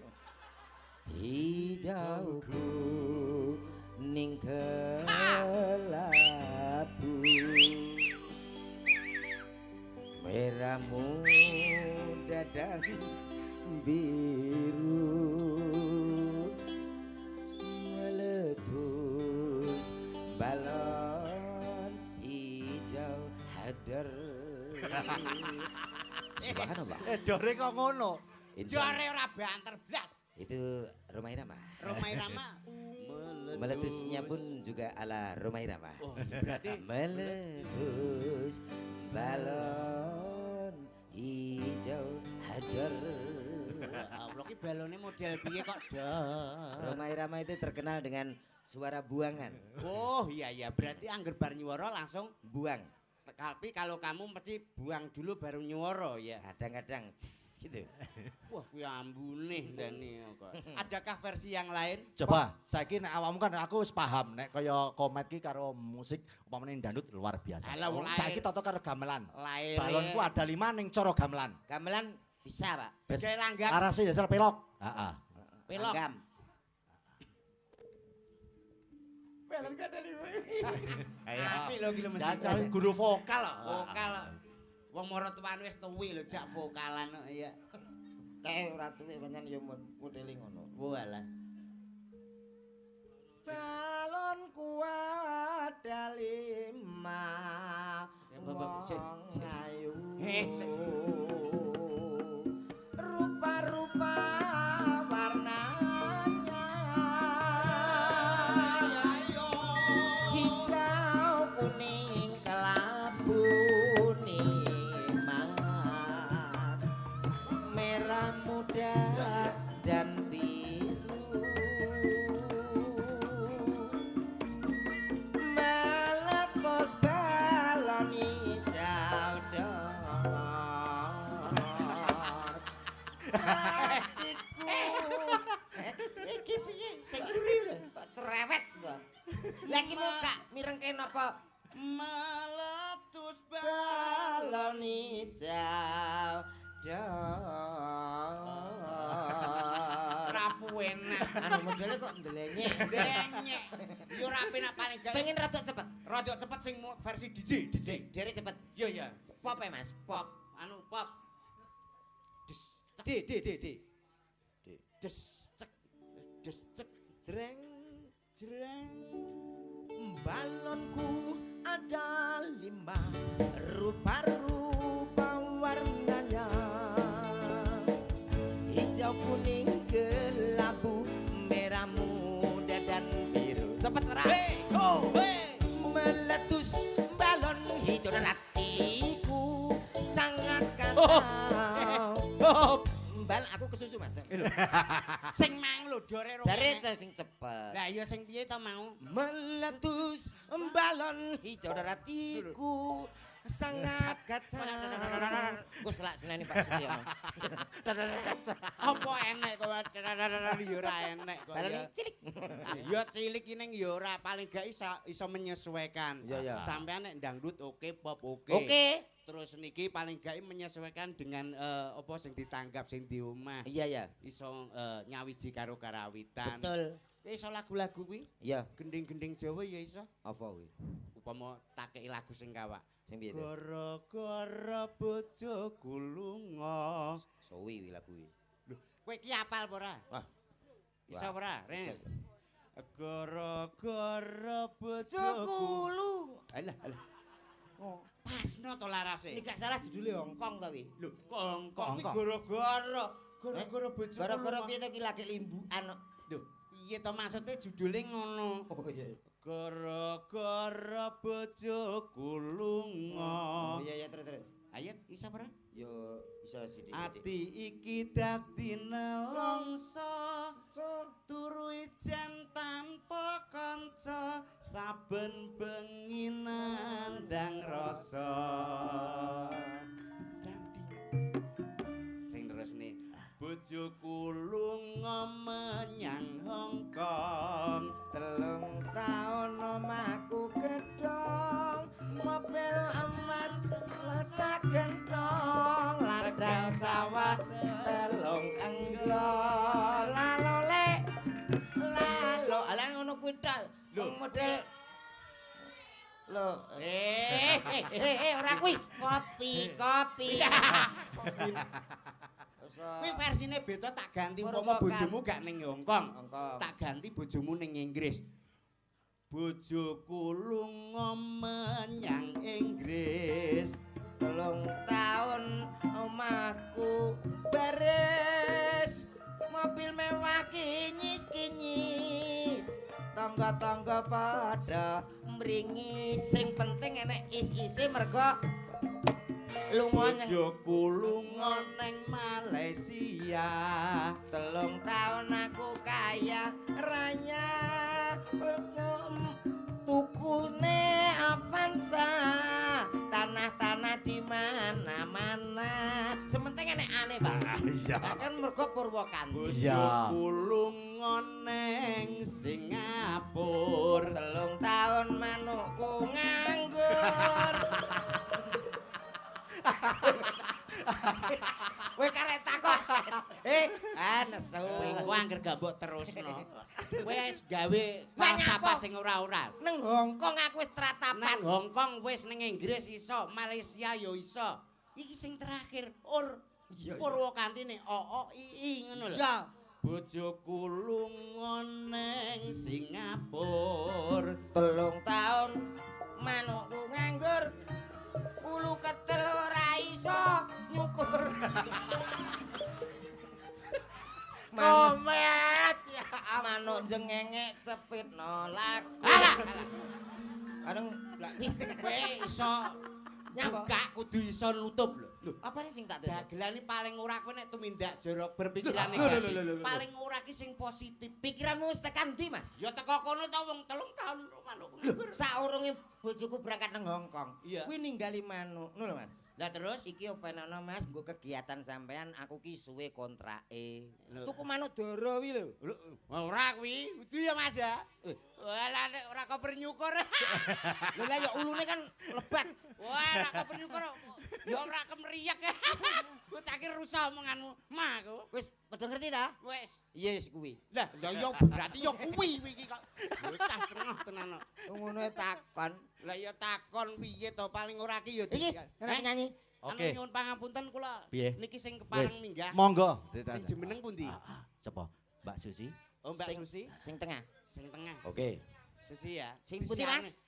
Hijauku ning kelabu. Merahmu dadang biru. Meletus balon hijau hadar. Subhanallah. Dore kok ngono. Jare ora banter blas. Itu Roma Irama. Roma Irama. Meletusnya pun juga ala Roma Irama. Oh, berarti Meletus balon hijau hadar. Allah ki balone model piye kok dar. Roma Irama itu terkenal dengan suara buangan. Oh iya berarti angger bar nyuwara langsung Buang. tapi kalau kamu mesti buang dulu baru nyuwara ya. Kadang-kadang gitu. Wah kuwi ambune ndane kok. Adakah versi yang lain? Coba saiki nek awakmu kan aku wis paham nek kaya komet ki karo musik umpamane dangdut luar biasa. Alah, wong lain. Saiki toto karo gamelan. Lair. Balonku ada 5 ning cara gamelan. Gamelan bisa, Pak. Jare langgam. Arase jajal pelok. Heeh. Pelok. Langgam. Pelok ada lima. Ayo. Apik lho iki lho mesti. Jajal guru vokal. Vokal. Wong mara tuane wis tuwi lho jak vokalan kok iya. Kayak ora tuwek pancen ya modele ngono. Walah. Balonku ada 5. Ya, Bapak, sik. Ayu. Sik. Rupa-rupa warnanya. Ayo. Hijau, kuning, kelabu, nikmat. Merah muda dan biru. Meletus balon hijau dor. Hatiku. Iki piye? Sing iri lho, kok cerewet lho. Lah iki muka mirengke napa? Meletus Balon hijau dor. rapu enak. Anu modele kok ndelenyek. Denyek. Yo ora penak paling gawe. Pengen rada cepet. Rada cepet sing versi DJ. Dere cepet. Iya ya. Pop ya, Mas. Pop. Anu pop. Des cek. Des cek. Des cek. Jreng. Jreng. Balonku ada 5. Rupa-rupa warnanya. Hijau, kuning, kelabu, merah muda dan biru. Cepet ora? Hey, ho, hey. Meletus balon hijau dan hatiku sangat kacau. Bal aku kesusu, Mas. Sing mang lho dore ro. Jare sing cepet. Lah iya sing piye to mau? Meletus balon hijau dan hatiku sangat gacor. Ku selak seneni Pak Sutyono. Apa enek kok ya ora enek kok. Balane cilik. Ya cilik ini ya ora paling gak iso menyesuaikan. Iya. Sampean nek dangdut oke, pop oke. Oke. Terus niki paling gak menyesuaikan dengan apa sing ditanggap sing di omah. Iya. Iso nyawiji karo karawitan. Betul. Iso lagu-lagu kuwi. Iya. Gending-gending Jawa ya iso. Apa kuwi? Upama takeki lagu sing kawak. Sing piye? Gara-gara bojoku lunga. Suwi kuwi lagu kuwi. Lho, kowe iki apal apa ora? Wah. Iso ora, Ren? Iso. Gara-gara bojoku Cokulu. Alah. Oh, Pasno to larase. ini gak salah judulnya Hongkong ta wi. Lho, kongkong iki Kongkong. gara-gara bojoku. Gara-gara piye to ki lagi limbukan kok. Lho, piye to maksudnya judulnya ngono? Oh iya. Gara-gara bojoku lunga. Oh iya terus. Ayat iso ora? Yo iso sithik. Ati iki dadi nelongso turu ijen tanpa kanca saben bengi nandang rasa. Sing terusne bojoku lunga menyang Hongkong. 3 taun omahku gedhong, mobil emas lesak gentong, ladang sawah telung enggol, lalo ala ngono kuwi tok. Lho. Model lho ora kuwi kopi. Kuwi versine beda tak ganti Purwokan. umpama bojomu gak ning Hongkong. Hongkong. Tak ganti bojomu ning Inggris. Bojoku lunga menyang Inggris. 3 taun omahku baris, mobil mewah kinyis tangga-tangga pada mringis, sing penting enek is-ise mergo lunga nyang Bojoku lunga ning Malaysia. 3 taun aku kaya raya, tukune Avanza, tanah-tanah di mana-mana, sementing enek aneh Pak. Iya. Nah, kan mergo Purwokanti. Iya. Bojoku lunga ning Singapura. 3 taun manukku nganggur. Kowe karek takon. Nesu. Kowe angger gak mbok terusno. Kowe wis gawe Banyak apa apa? sing ora-ora. Neng Hongkong aku wis Nang tratapan. Hongkong wis ning Inggris iso, Malaysia yo iso. Iki sing terakhir Iya, iya. Purwokanti nih OOII ngono lho. Ya, Bojoku lunga ning Singapura. 3 taun manukku nganggur. Ulu ketel ora iso nyukur. Komet ya. Manuk jengenge cepitno lagu. Alah. Areng lagi Kowe iso nyangka kudu iso nutup lho. Lho, apa sing tak tutup? Dagelane paling ora kowe nek tumindak jorok berpikiran Lho, lho, negatif. lho, lho, lho. Paling ora ki sing positif. Pikiranmu wis tekan ndi, Mas? Ya teko kono ta wong 3 tahun manuk nganggur. Saurunge bojoku berangkat nang Hongkong. Iya. Kuwi ninggali manuk, ngono lho, Mas. Lah terus Iki openono Mas, nggo kegiatan sampean aku ki suwe kontrake. Lho. Tuku manuk doro wi lho. ora kuwi, kudu ya Mas ya. Walah nek ora koper nyukur. Lho lah ya ulune kan lebat. Wah, ora koper nyukur. Ya ora kemeriak. Ku cakir rusak omonganmu. Mak, Wis padha ngerti ta? wis. Yes kuwi. Lah, ya berarti ya kuwi iki kok. Bocah cengah tenan. Ngono takon. Lah ya takon piye to paling ora ki ya Iki enak nyanyi. Oke. Nyuwun pangapunten kula. Piye? Niki sing kepareng Wis. minggah. Monggo. Sing jemeneng pundi? Sapa? Mbak Susi. Oh, Mbak Sing- Susi, Sing tengah. sing tengah. Oke. Susi ya. Sing putih Disiarne. Mas.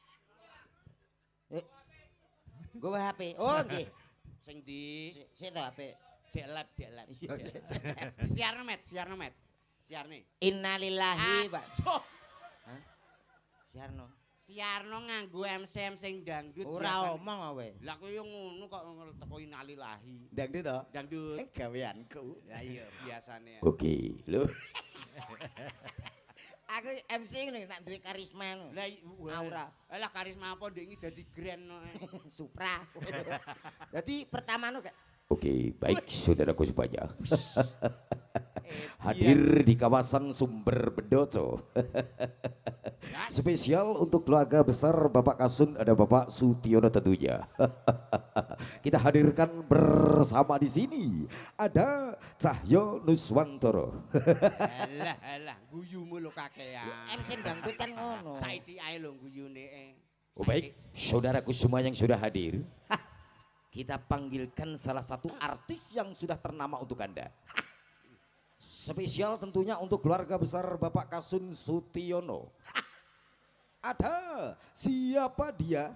Gue HP. Oh nggih. Sing di Sik to HP. jelab. Iya. Siarne met. Siarne. Innalillahi, Pak. Aduh, Hah? Siarno. Siarno nganggo MC sing dangdut. Ora biasane. omong kowe. Lah kowe yo ngono kok teko innalillahi. Dangdut to? Dangdut. Gaweanku. Ya iya biasane. Oke, lho. Aku MC ngene nak duwe karisma. Lah aura. Lah karisma apa ndek iki dadi grand no. Supra. Jadi pertama no Oke, baik saudaraku semuanya. Hadir di kawasan Sumber Bedoco. Spesial untuk keluarga besar Bapak Kasun, ada Bapak Sutiono tentunya. Kita hadirkan bersama di sini ada Cahyo Nuswantoro. Alah, guyumu lo kakean. MC dangdut kan ngono. Saiki ae lho guyune. Oh, baik, saudaraku semua yang sudah hadir. Kita panggilkan salah satu artis yang sudah ternama untuk Anda. Spesial tentunya untuk keluarga besar Bapak Kasun Sutiono. Ada siapa dia?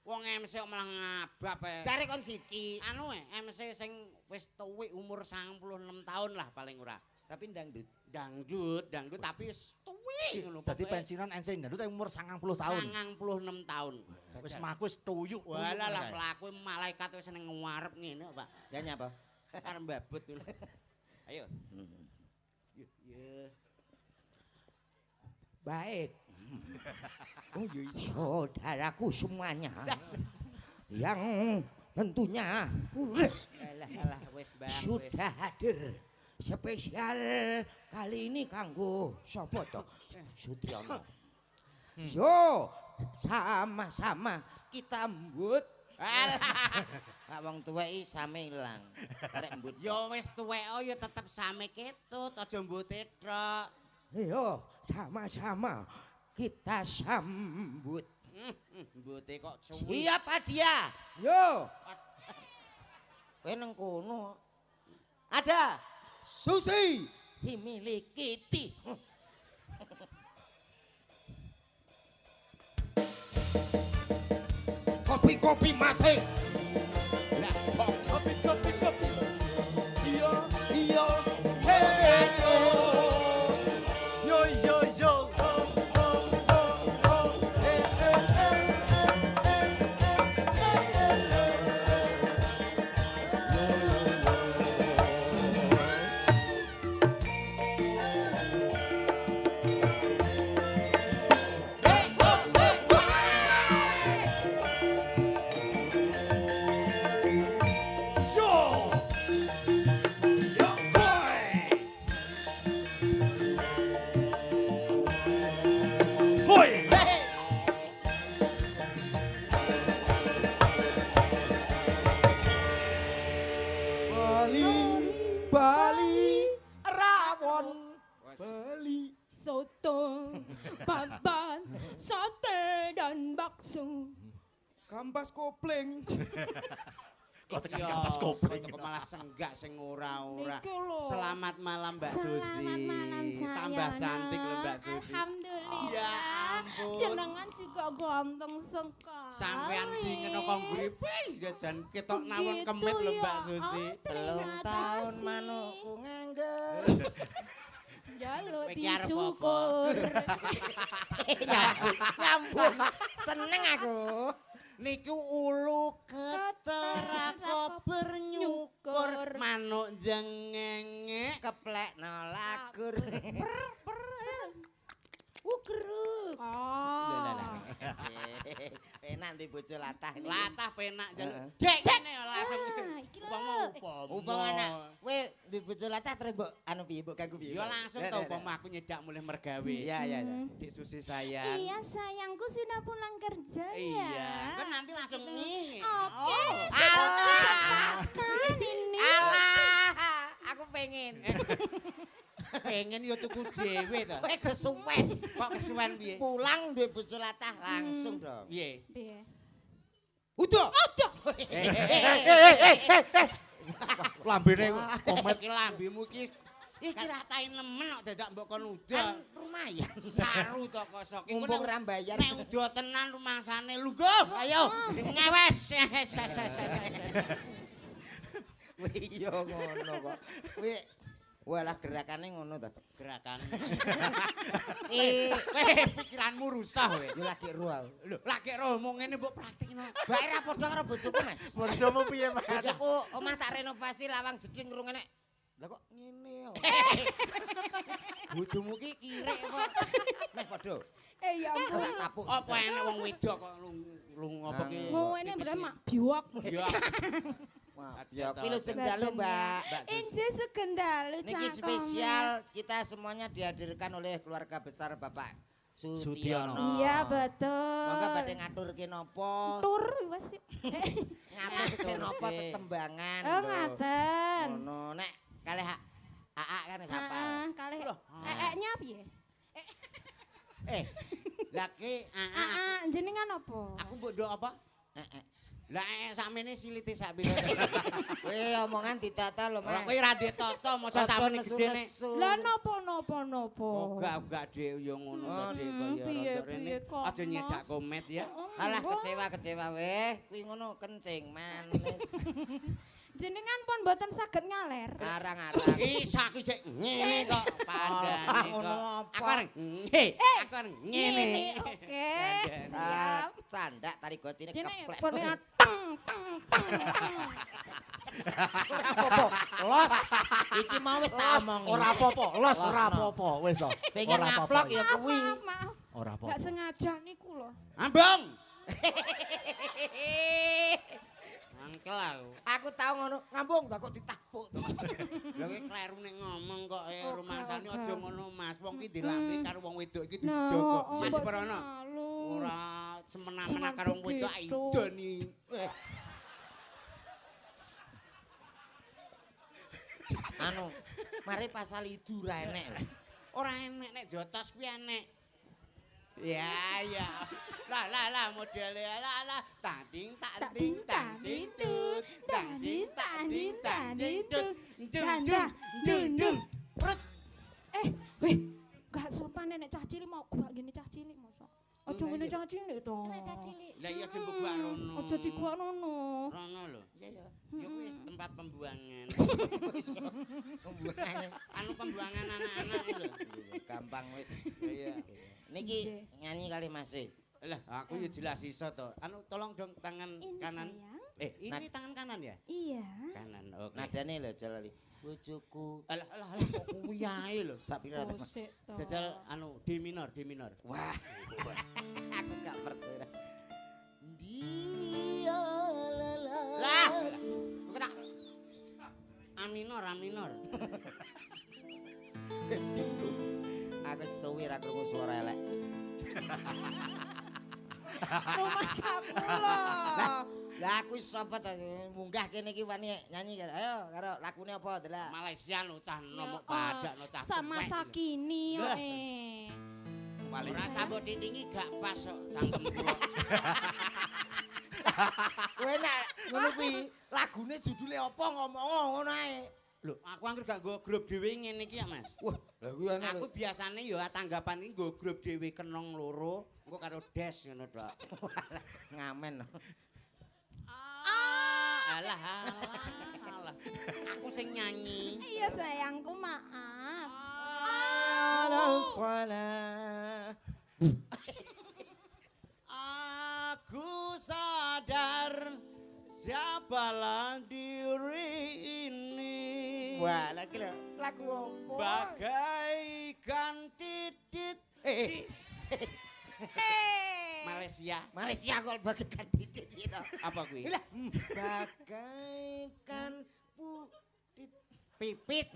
Wong MC kok malah ngabab e. Cari kon siji. Anu MC sing wis tuwek umur 96 tahun lah paling ora. Tapi dangdut. Dangdut tapi wis tuwek ngono. Dadi pensiunan MC dangdut umur 90 tahun. 96 tahun. Wis maku wis tuyuk. Walah lah pelaku malaikat wis ning ngarep ngene, Pak. Ya nyapa? Arep mbabut dulu. Ayo. Baik. Oh iya, saudaraku semuanya yang tentunya Alah wis sudah hadir spesial kali ini kanggo sapa to? Sutiono. Yo, sama-sama kita mbut. Alah. Wong tuwek iki same ilang. Arek mbut. Ya wis tuwek ya tetep same ketut, aja mbute tok. Yo, sama-sama kita sambut. Mbute kok cuwi. Siapa dia? Yo. Kowe nang kono. Ada Susi dimiliki Ti. Kopi masih. Lah kok Kopi. Iya. Hey. Yo. Bali rawon. Bali. Soto, babat, sate dan bakso. Kampas kopling. Kok tekan Iya, kampas kopling. kok malah senggak sing ora-ora. Niki lho. Selamat malam Mbak Susi. Selamat malam sayang. Tambah cantik loh Mbak Susi. Alhamdulillah. Ya ampun. Jenengan juga ganteng sekali. Sampean dingin kok gripis jajan ketok nawon Begitu kemit lho ya. Mbak Susi. Oh, Telung ternyata tahun sih. manukku nganggur. Jaluk Kowe ki arep dicukur. Nyambung. Seneng aku. Niku ulu ketel rakober nyukur manuk jengenge Keplek nolakur. ugruk. Oh. Penak di bojo latah. Latah penak jaluk. Dek kene langsung. Ah, iki lho. Umpama anak, kowe di bojo latah terus mbok anu piye mbok ganggu piye? Ya langsung to umpama aku nyedak mulai mergawe. Iya. Dik Susi sayang. Iya sayangku sudah pulang kerja ya. Iya, kan nanti langsung nih. Oke. Alah. Kan ini. Alah, aku pengen. Pengen yo tuku dhewe to. Kowe kesuwen. Kok kesuwen piye? Pulang duwe bojo latah langsung dong. Piye? Piye? Udah. Aduh. Lambene komet. Iki lambemu iki iki ratain nemen kok dadak mbok kon udah. Kan lumayan. Saru to kosok. Iku Mumpung nek- ra bayar. Nek udah tenan rumangsane lungguh. Ayo ngewes. Kowe iya ngono kok. Kowe walah gerakane ngono ta. Gerakan. Eh, Pikiranmu rusak kowe. yo lagi ruang. Lho, lagi roh mau ngene mbok praktekno. Bae ra padha karo bojoku, Mas. Bojomu piye, Mas? Bojoku omah tak renovasi lawang jeding rungene Lah kok ngene yo. Bojomu ki kirek kok. Meh padha. Ya ampun. Tak tapuk. Apa enek wong wedok kok lung apa ki? Ngene bener mak biwak. Ya. Ya, kuwi lho sing dalu, Mbak. Inje sugeng dalu Niki spesial kita semuanya dihadirkan oleh keluarga besar Bapak Sutiono. Sutiono. Iya betul. Monggo badhe ngaturke napa? Tur wis. Ngaturke napa tetembangan. Oh lho. ngaten. Ngono nek kalih AA kan sapa? Kalih Loh. eknya piye? Lah ki Jenengan apa? aku mbok ndok apa? Lah sakmene silite sak pira. Kowe omongan ditata lho, Ora Mas. kowe ra ndek tata masa sakmene gedene. Lah napa? Gak Dik ya ngono to Dik kaya piye, rada rene. piye kok, Aja nyedak Mas? komet ya. Alah kecewa weh. Kuwi ngono kencing manis. Jenengan pun mboten saged ngaler. Arang-arang. Ih saiki cek ngene kok pandane kok. Ngono apa? Aku areng aku areng ngene. Oke. Dandani. Siap. Sandak tari gocine Jenenge keplek. pone teng. Apa-apa? Los. Iki mau wis tak omongi. Ora apa-apa, los ora apa-apa, wis to. Pengen Ora apa-apa. ngaplok ya kuwi. Maaf. Ora Gak apa-apa. sengaja niku lho. Ambong. Angkel aku. Aku tahu ngono, ngambung kok ditapuk to. Lha kowe kleru nek ngomong kok Oke, rumangsane oke. aja ngono Mas. Wong ki dilantik karo wong wedok iki Nah, dijogo. mbok Mas Perono. selalu. Ora semena-mena karo wong wedok begitu. idoni. Anu, mari pasal idu ra enek lho. Ora enek nek jotos kuwi enek. Ya. Lah modele la tanding tanding tanding tut tanding tanding tanding tut dung dung. Weh, gak sopan nek cah cilik mau gua gini cah cilik masa. Aja ngene cah cilik to. Lah iya jembuk gua rono. Aja dikuak nono. Rono lho. Iya ya. Ya kuwi tempat pembuangan. Pembuangan. Anu pembuangan anak-anak lho. Gampang wis. Iya. Niki nyanyi kali Mas. Lah aku ya jelas iso to. Anu tolong dong tangan Ini kanan. sayang. Ini tangan kanan ya? Iya. Kanan. Oke. Nadane lho jal bojoku. Alah kok kuwi ae lho. Sak pira to? Sik to. Jajal anu D minor. Wah. Aku gak perkara. Dia lala. Lah. Kok tak A minor. Aku suwi ra krungu swara elek. Rumah sakula. Lah aku sapa to munggah kene iki wani nyanyi karo. Ayo karo lagune apa delak. Malaysia no cah nomok padak no cah. Sama tuwek. Sakini yo Lah. Ora sambut dindingi gak pas kok cangkemku. Kowe nek ngono kuwi lagune judule apa ngomong ngono ae. Lho, aku angger gak nggo grup dhewe ngene iki ya, Mas. Wah, lha kuwi ana Aku biasane ya tanggapan iki nggo grup dhewe kenong loro, engko karo des ngono tok. ngamen. Alah. Aku sing nyanyi. Iya sayangku maaf. Aku sadar siapalah diri ini. Wah, lagi lho lagu apa? Bagaikan titit di Malaysia kok bagaikan titik gitu. apa kuwi? Lah, bagaikan Pipit.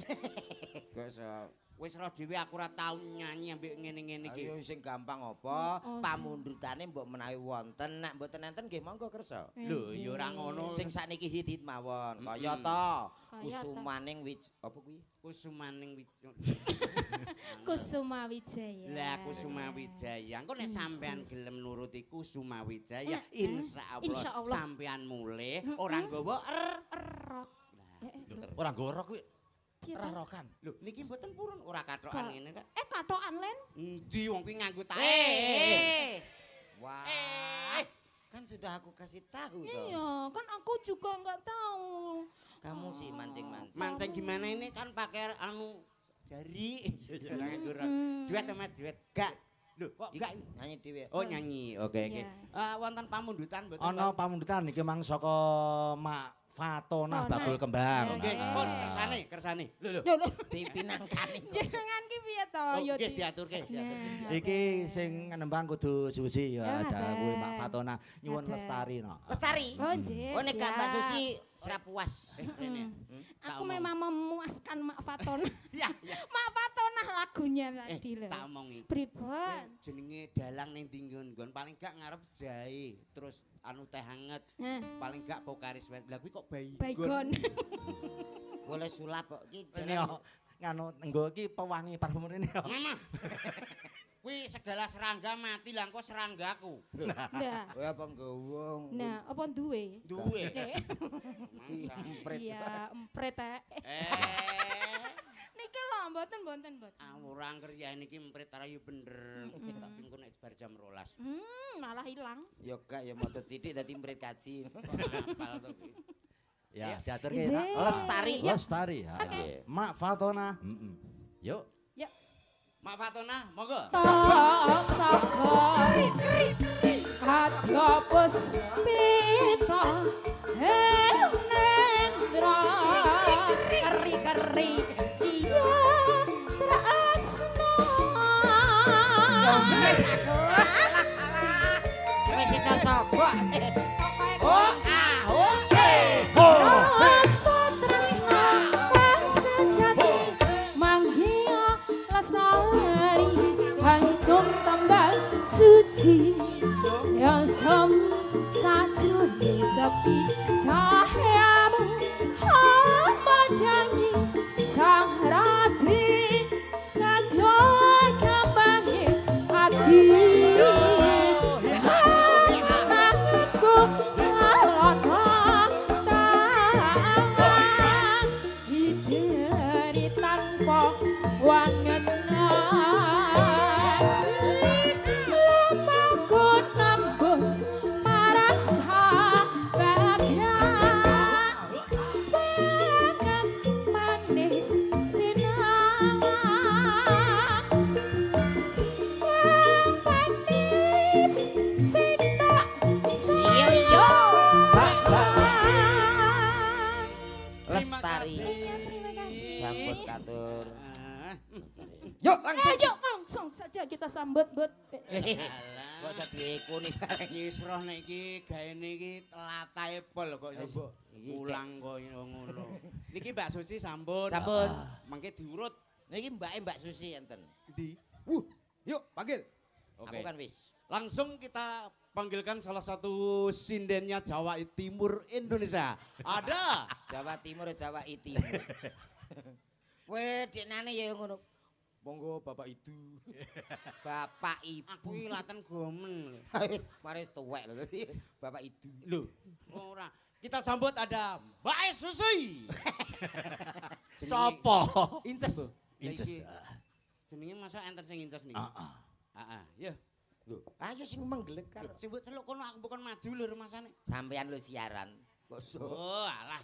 Wis ora dhewe aku ora tau nyanyi ambek ngene-ngene iki. Ayo sing gampang apa? Oh, Pamundhutane mbok menawi wonten, nek mboten enten nggih monggo kersa. Lho, ya ora ngono. Sing sakniki hit-hit mawon. Kaya to Kaya ta. Kusumaning apa kuwi? Kusumaning Kusuma Wijaya. Lah Kusuma Wijaya. Engko nek sampean gelem nuruti Kusuma Wijaya, Insya insyaallah Allah. sampean mulih ora nggawa Erok. Ora gorok kuwi. Piye Ora to? rokan. Lho, niki mboten purun ora kathokan ngene kok. Katokan Len. Endi wong kuwi nganggo tae. Wah. Kan sudah aku kasih tahu toh. Iya, kan aku juga nggak tahu. Kamu sih mancing-mancing. Mancing gimana ini kan pakai anu jari. Ora nganggo rok. Duet sama duet. Gak. Lho, kok Iki gak nyanyi dhewe. Oh nyanyi. Oke. Yes. Wonten pamundutan mboten? Ana pamundhutan iki mang saka Mak Fatona Oh, Bakul nah. Kembang. Oke, Heeh. pun kersane. Lho. Lho, Dipinangkani. jenengan ki piye to? Ya Oke, di- diaturke. Nah, Iki sing nembang kudu Susi ya Ya, dawuh Raden. Mbak Fatona nyuwun Raden. lestari no. Lestari. Oh, nggih. Oh nek Mbak siap. Susi ora puas. Rene. Aku memang memuaskan Mak Fatona. Ya, Mak Fatona lagunya tadi lho. tak omongi. Pripun? Jenenge dalang ning dinggon paling gak ngarep jahe, terus anu teh hangat, Nah, paling gak pokaris wet. Lah kuwi kok baygon. Boleh sulap kok iki. Ini yo nganu nggo iki pewangi parfum ini yo. Mama. Kuwi segala serangga mati lah engko seranggaku. Nah, Kowe apa nggowo? nah, apa duwe? Duwe. Eh, Mangsa empret. Iya, empret eh. Niki lho, mboten. Ora kerja niki empret ora yo bener. Tapi engko nek bar jam 12. Malah ilang. Ya gak ya motot sithik dadi mrit kaji. Apal to kuwi. Ya, diaturke Nggih. Nak. Lestari. Lestari. ya. Oke. Mak Fatona. Yuk. Yuk. Mak Fatona, monggo. Sabar kadya puspita henendra keri iya trasna Wis iso sapa? oh rasa tresna kang sejati manggih lestari hancur tembang suci yang sajroning sepi cahayamu hamba janji sang rati kadya kambangi ati tanganku tangan diberi tanpa wangenan lupaku nembus marang bahagia pengen manis sinawang manis sintak Iya iya. Terima Lestari. kasih. Sambut katur. Yuk langsung. Ayo langsung saja kita sambut buat Kok jadi ikuni bareng. Yusroh nek iki gaene iki latahe pol kok coba Iki ulang koyo ngono. Niki Mbak Susi sampun. Sampun. Mangke diurut. Niki Mbak Susi enten. Di. Yuk panggil. Oke. Aku kan wis. Langsung kita panggilkan salah satu sindennya Jawa Timur Indonesia. Ada. Jawa Timur Jawa Timur. Weh deknane ya ngono. Monggo Bapak Ibu. Bapak Ibu. Aku iki laten gomen. Mari tuwek lho dadi Bapak Ibu. Lho, ora. Kita sambut ada Mbak Susi. Sopo? Inces. Inces. Jenenge masa enten sing inces niki. Heeh, ya. Lho, ayo sing menggelek karo. Sing mbok celuk kono aku bukan maju lho rumasane. Sampean lho siaran. Kok Oh, alah.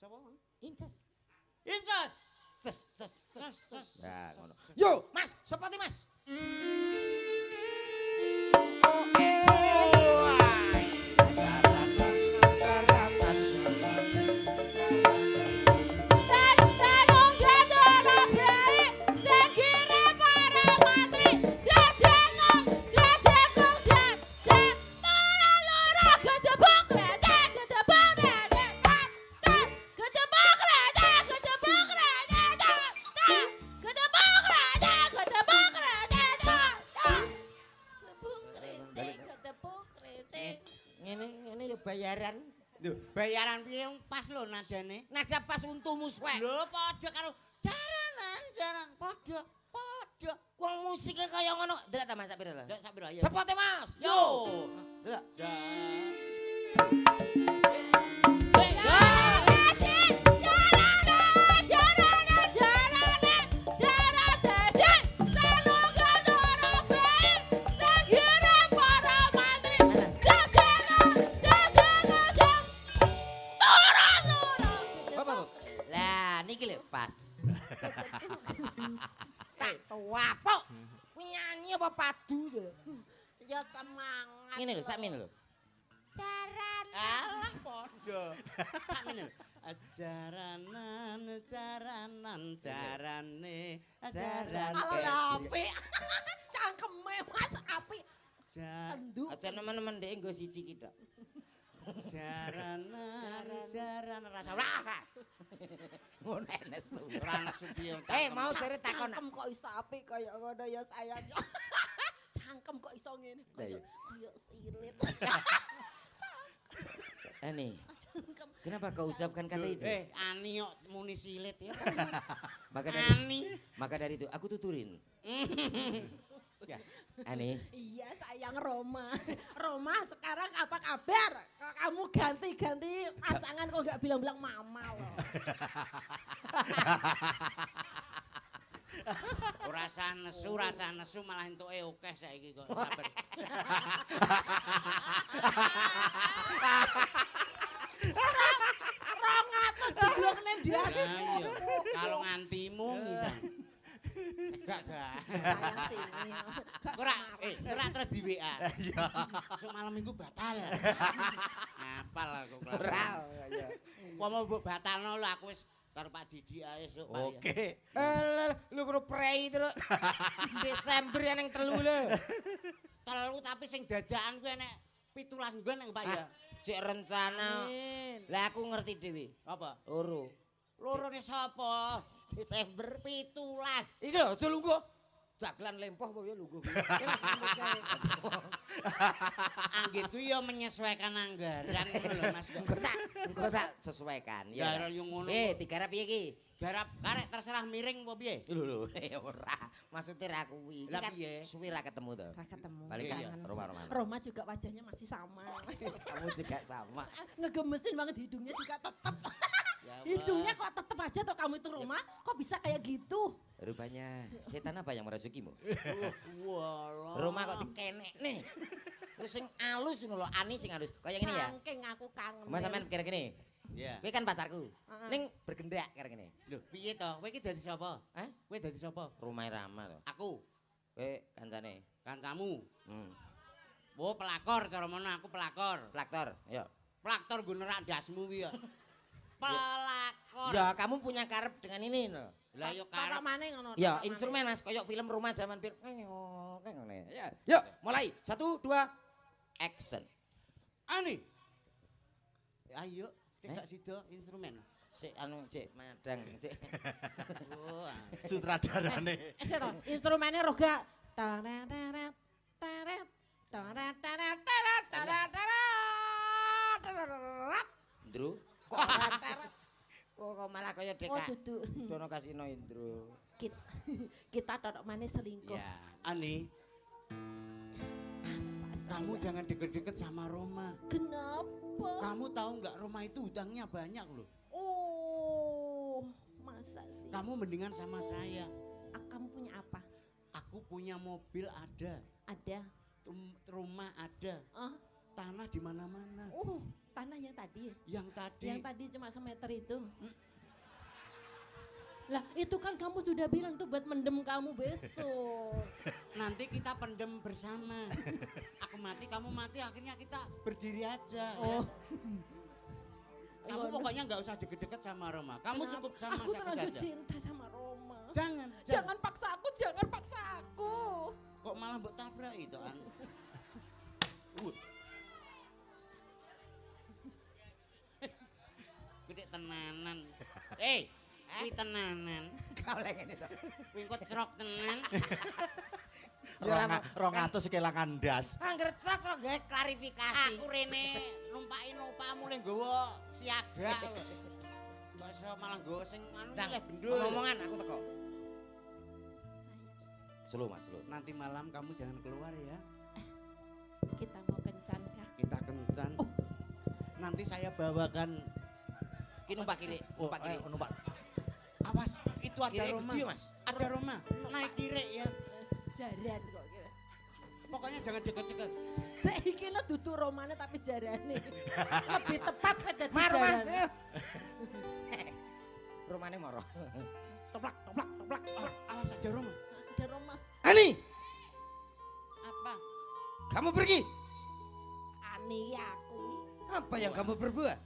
Sapa? Inces. Inces. Ses. Ses. Ya ngono. Yuk. Mas, sepati Mas. Salung jadara bayi segini para mantri jajanan jajekung jajak lora gedebuk raja gedebuk raja gedebuk raja gedebuk raja gedebuk raja gedebuk raja gedebuk kritik Ngene ya bayaran. Lho, bayaran piye pas lho nadane. Nada pas untumu suwek. Lho, padha karo jaran padha. Wong musiknya kaya ngono. Ndelok ta Mas sak pira ta? Ndak sak pira ya. Sepote Mas. Yo. Ndelok. Lah niki lho pas. Tak tuwapuk. Kuwi nyanyi apa padu to? Ya semangat. Ngene lho, sak mene lho. Jaranan. Alah podo. Sakmene. Jaranan jarane jaran. Alah apik. Cangkeme Mas apik. Endu. Aja nemen-nemen ndek nggo siji ki tok. Jaran rasa wah. Ngono nesu. Ora nesu piye. Mau jare takon. Cangkem kok iso apik kaya ngono ya sayang. Cangkem kok iso ngene. Kaya silit. Ani. Kenapa kau ucapkan kata itu? Ani kok muni silit ya. Maka dari itu aku tuturin. Ani. Iya sayang Roma. Roma sekarang apa kabar? Kok kamu ganti-ganti pasangan kok nggak bilang-bilang mama loh. Rasa nesu malah entuke akeh saiki kok sabar. Jeblok nang dia. Iya, kalau ngantimu bisa. Gak Sayang sini. ora terus di WA. Iya. Sok malam minggu batal. Ngapal aku kelas. Ora. Mau mbok batalno lho aku wis karo Pak Didi ae sok Pak. Oke. Lu kudu prei terus. Desember yang 3 lho. 3 tapi sing dadakan kuwi enek 17 nggon nang Pak ya. Cek rencana. Lah aku ngerti dhewe. Apa? Lorone sapa? Desember 17. Iki lho aja lungguh. Dagelan lempoh apa ya lungguh. Anggitku ya menyesuaikan anggaran ngono lho Mas. Engko tak sesuaikan Ya ya. yo ngono. Digarap piye iki? Garap karek terserah miring apa piye? Lho ora. Maksude ra kuwi. Lah Kan piye? suwi ra ketemu to. Ra ketemu. Balik Iya. kan rumah-rumah. Roma juga wajahnya masih sama. Kamu juga sama. Ngegemesin banget hidungnya juga tetep. Ya Allah. Hidungnya kok tetep aja tuh kamu itu Roma, kok bisa kayak gitu? Rupanya setan apa yang merasukimu? Walah. Roma kok dikenek nih. Terus sing alus ngono lho, Ani sing alus. Kaya ngene ya. Saking aku kangen. Mas sampean kira gini. Iya. Kowe kan pacarku. Ning bergendak kira ngene. Lho, piye to? Kowe iki dadi sapa? Hah? Kowe dadi sapa? Rumah Rama to. Aku, Kowe kancane. kancamu. Hmm. Oh, pelakor cara mono aku pelakor. Plaktor. Ya. Plaktor nggo nerak ndasmu kuwi ya. Pelakor. Ya, kamu punya karep dengan ini lho. Lah yo Karo karep. maneh ngono. Ya, karo instrumen maneh. Mas, koyok film rumah zaman pir. Kayak ngene. Ya. Yuk, mulai. 1 2 action. Ani. Ayo, cek gak sida instrumen. Sik anu cek madang sik. Oh, Sutradarane. Sik to, instrumennya roga. Tararara, tarat, tarat, tarat, tarat, tarat, tarat, tarat. Indro. Kok kok malah kaya Oh deka. dudu. Dono kasino Indro. Kita tok maneh selingkuh. ya. Ani, kamu jangan deket-deket sama Roma. Kenapa? Kamu tahu nggak Roma itu hutangnya banyak loh. Oh, masa sih? Kamu mendingan sama saya. Kamu punya apa? Aku punya mobil ada, Ada. rumah ada, tanah di mana-mana. Oh, tanah yang tadi. Yang tadi. Yang tadi cuma semeter itu. Lah, itu kan kamu sudah bilang tuh buat mendem kamu besok. Nanti kita pendem bersama. Aku mati, kamu mati, akhirnya kita berdiri aja. Oh. Kamu pokoknya nggak usah deket-deket sama Roma. Kamu Kenapa? cukup sama aku aku terlalu saja. cinta sama Roma. Jangan. paksa aku, jangan paksa aku. Kok malah mbok tabrak itu an. Gede tenanan. Kuwi tenanan. Kau lagi ngene to. Kuwi kok cerok tenan. Rong atus kelangan ndas. Angger truk kok gawe klarifikasi. Aku rene numpaki numpamu le nggawa siaga. Kok iso malah nggawa sing anu Dang, leh bendul. ngomongan aku teko. Slow Mas, slow. Nanti malam kamu jangan keluar ya. Kita mau kencan kah? Kita kencan. Nanti saya bawakan. Ki numpak kiri, numpak kiri. Numpak. Awas, itu ada Kiri Roma. gede, Mas. Ada Roma. Naik kiri ya. Jaran kok kira. Pokoknya jangan dekat-dekat. Saiki lo dudu romane tapi jarane. Lebih tepat kowe dadi Mar, Mas. jaran. Rumane moro. Toplak, toplak, toplak. Awas ada Roma. Ada Roma. Ani, Apa? kamu pergi. Ani aku Apa yang kamu perbuat?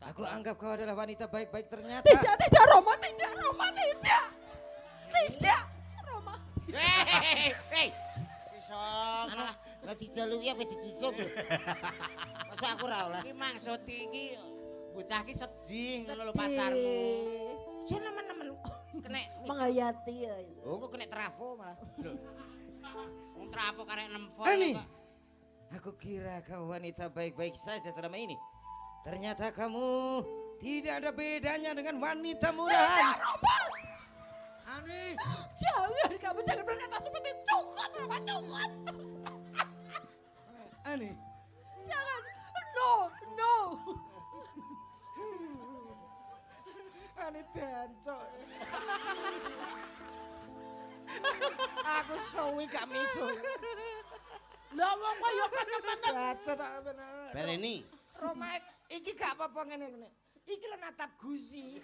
Aku anggap kau adalah wanita baik-baik ternyata. Tidak, Roma, tidak, Roma, tidak. Tidak, Roma. Hei. Isong malah lah dijaluki apa ditutup. Masa aku ra oleh. Iki maksud iki bocah iki sedih ngono lho pacarmu. Jan nemen-nemen kena Menghayati ya. oh kok kena trafo malah. Lho. Wong trapo karek nempol Ani. kok. Aku kira kau wanita baik-baik saja selama ini. Ternyata kamu tidak ada bedanya dengan wanita murahan. Ani. Jangan, kamu jangan berkata seperti cukot, Roma, cukot. Ani. Jangan, no. Ani dancok. Aku suwi gak misu. Lah wong kaya temen-temen. Bacot tak bener. Baleni. Roma iki gak apa-apa ngene. Iki lho natap gusi.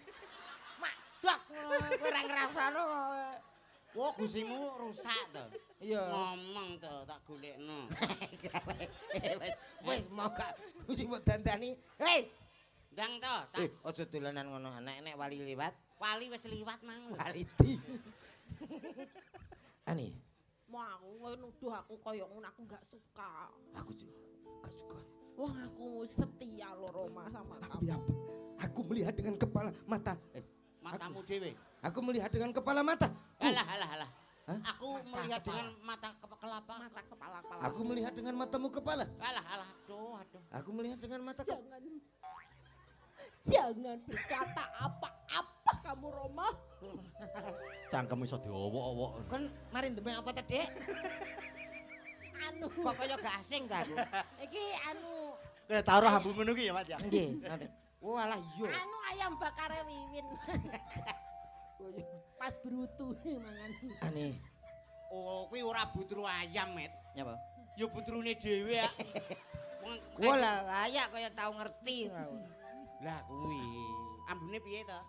Mak dok kowe ora ngrasano. Wah, gusimu rusak to. Iya. Ngomong to, tak golekno. Wis mau gak gusimu dandani. Hei, ndang to, tak. Aja dolanan ngono, nek wali liwat. Wali wis liwat mang. Wali di. Ani, Mau aku kowe nuduh aku kaya ngono aku gak suka. aku juga gak suka. Wah aku setia lo Roma sama Tapi kamu. apa? Aku melihat dengan kepala mata. Matamu dhewe. Aku melihat dengan kepala mata. Alah. Hah? Aku melihat dengan mata kelapa. Mata kepala. Aku melihat dengan matamu kepala. Alah. Aduh. Aku melihat dengan mata Jangan berkata apa-apa kamu Roma. Cangkem iso diowok-owok. Kon mari ndemek apa teh, Dek? Anu. Kok kaya gak asing ta aku? Iki anu. Kowe tau ora hambu ngono ki ya, Mas ya. Nggih, nanti. Walah iya. Anu ayam bakar wiwin. Pas berutu mangan. Ani, Oh, kuwi ora butru ayam, Met. nyapa? Ya butrune dhewe ya. Wong Walah layak kaya tau ngerti. lah kuwi. Ambune piye to?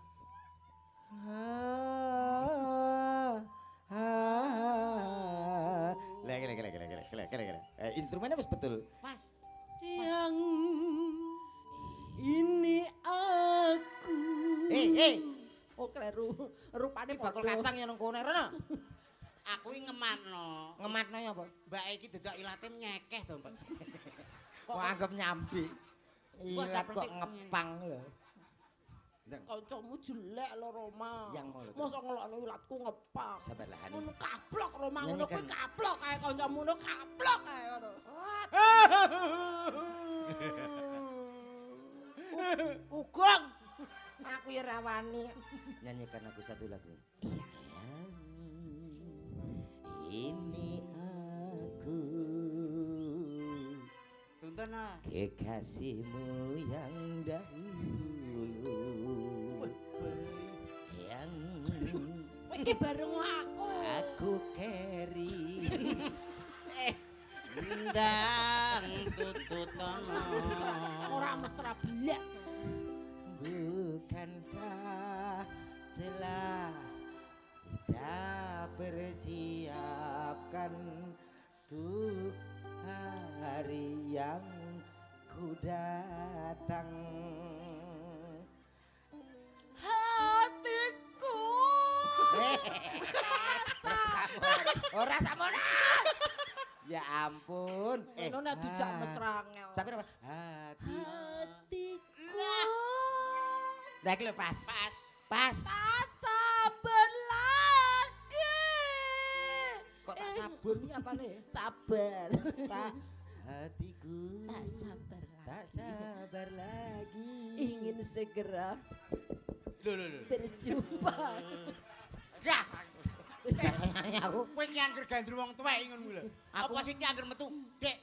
Kira. Instrumennya wis betul. Pas. Yang ini aku. Oh kleru. Rupane Iki bakul kacang yang nang kono rono. Aku iki ngematno. Ngematno ya apa? Mbak iki dedak ilate nyekeh to, Mbak. Kok anggap nyambi. Ilat kok seperti ngepang lho. Kancamu jelek lo Roma. Yang mau lho. Mosok ngelokno ilatku ngepang. Sabarlah Ani. Ngono kaplok Roma ngono Nyanyikan. kuwi kaplok kae kancamu ngono kaplok kae ngono. Ugong. Aku ya rawani. Nyanyikan aku satu lagu. Ini aku Tuntun ah. kekasihmu yang dahulu yang Iki bareng aku. keri Ndang tututono. Ora mesra blas. bukankah telah kita persiapkan untuk hari yang ku datang. Hatiku. Ora samono. Ya ampun. Ngono nek dijak mesra ngel. Sampai apa? Hati. Hatiku. Nah, iki lho pas. Pas. Tak sabar lagi. Kok tak sabun iki apane? Sabar. Tak hatiku. Tak sabar lagi. Tak sabar lagi. Ingin segera Lho. berjumpa. Gah. Aku Kowe ki angger gandru wong tuwek ngono lho. Apa sih ki angger metu, Dek?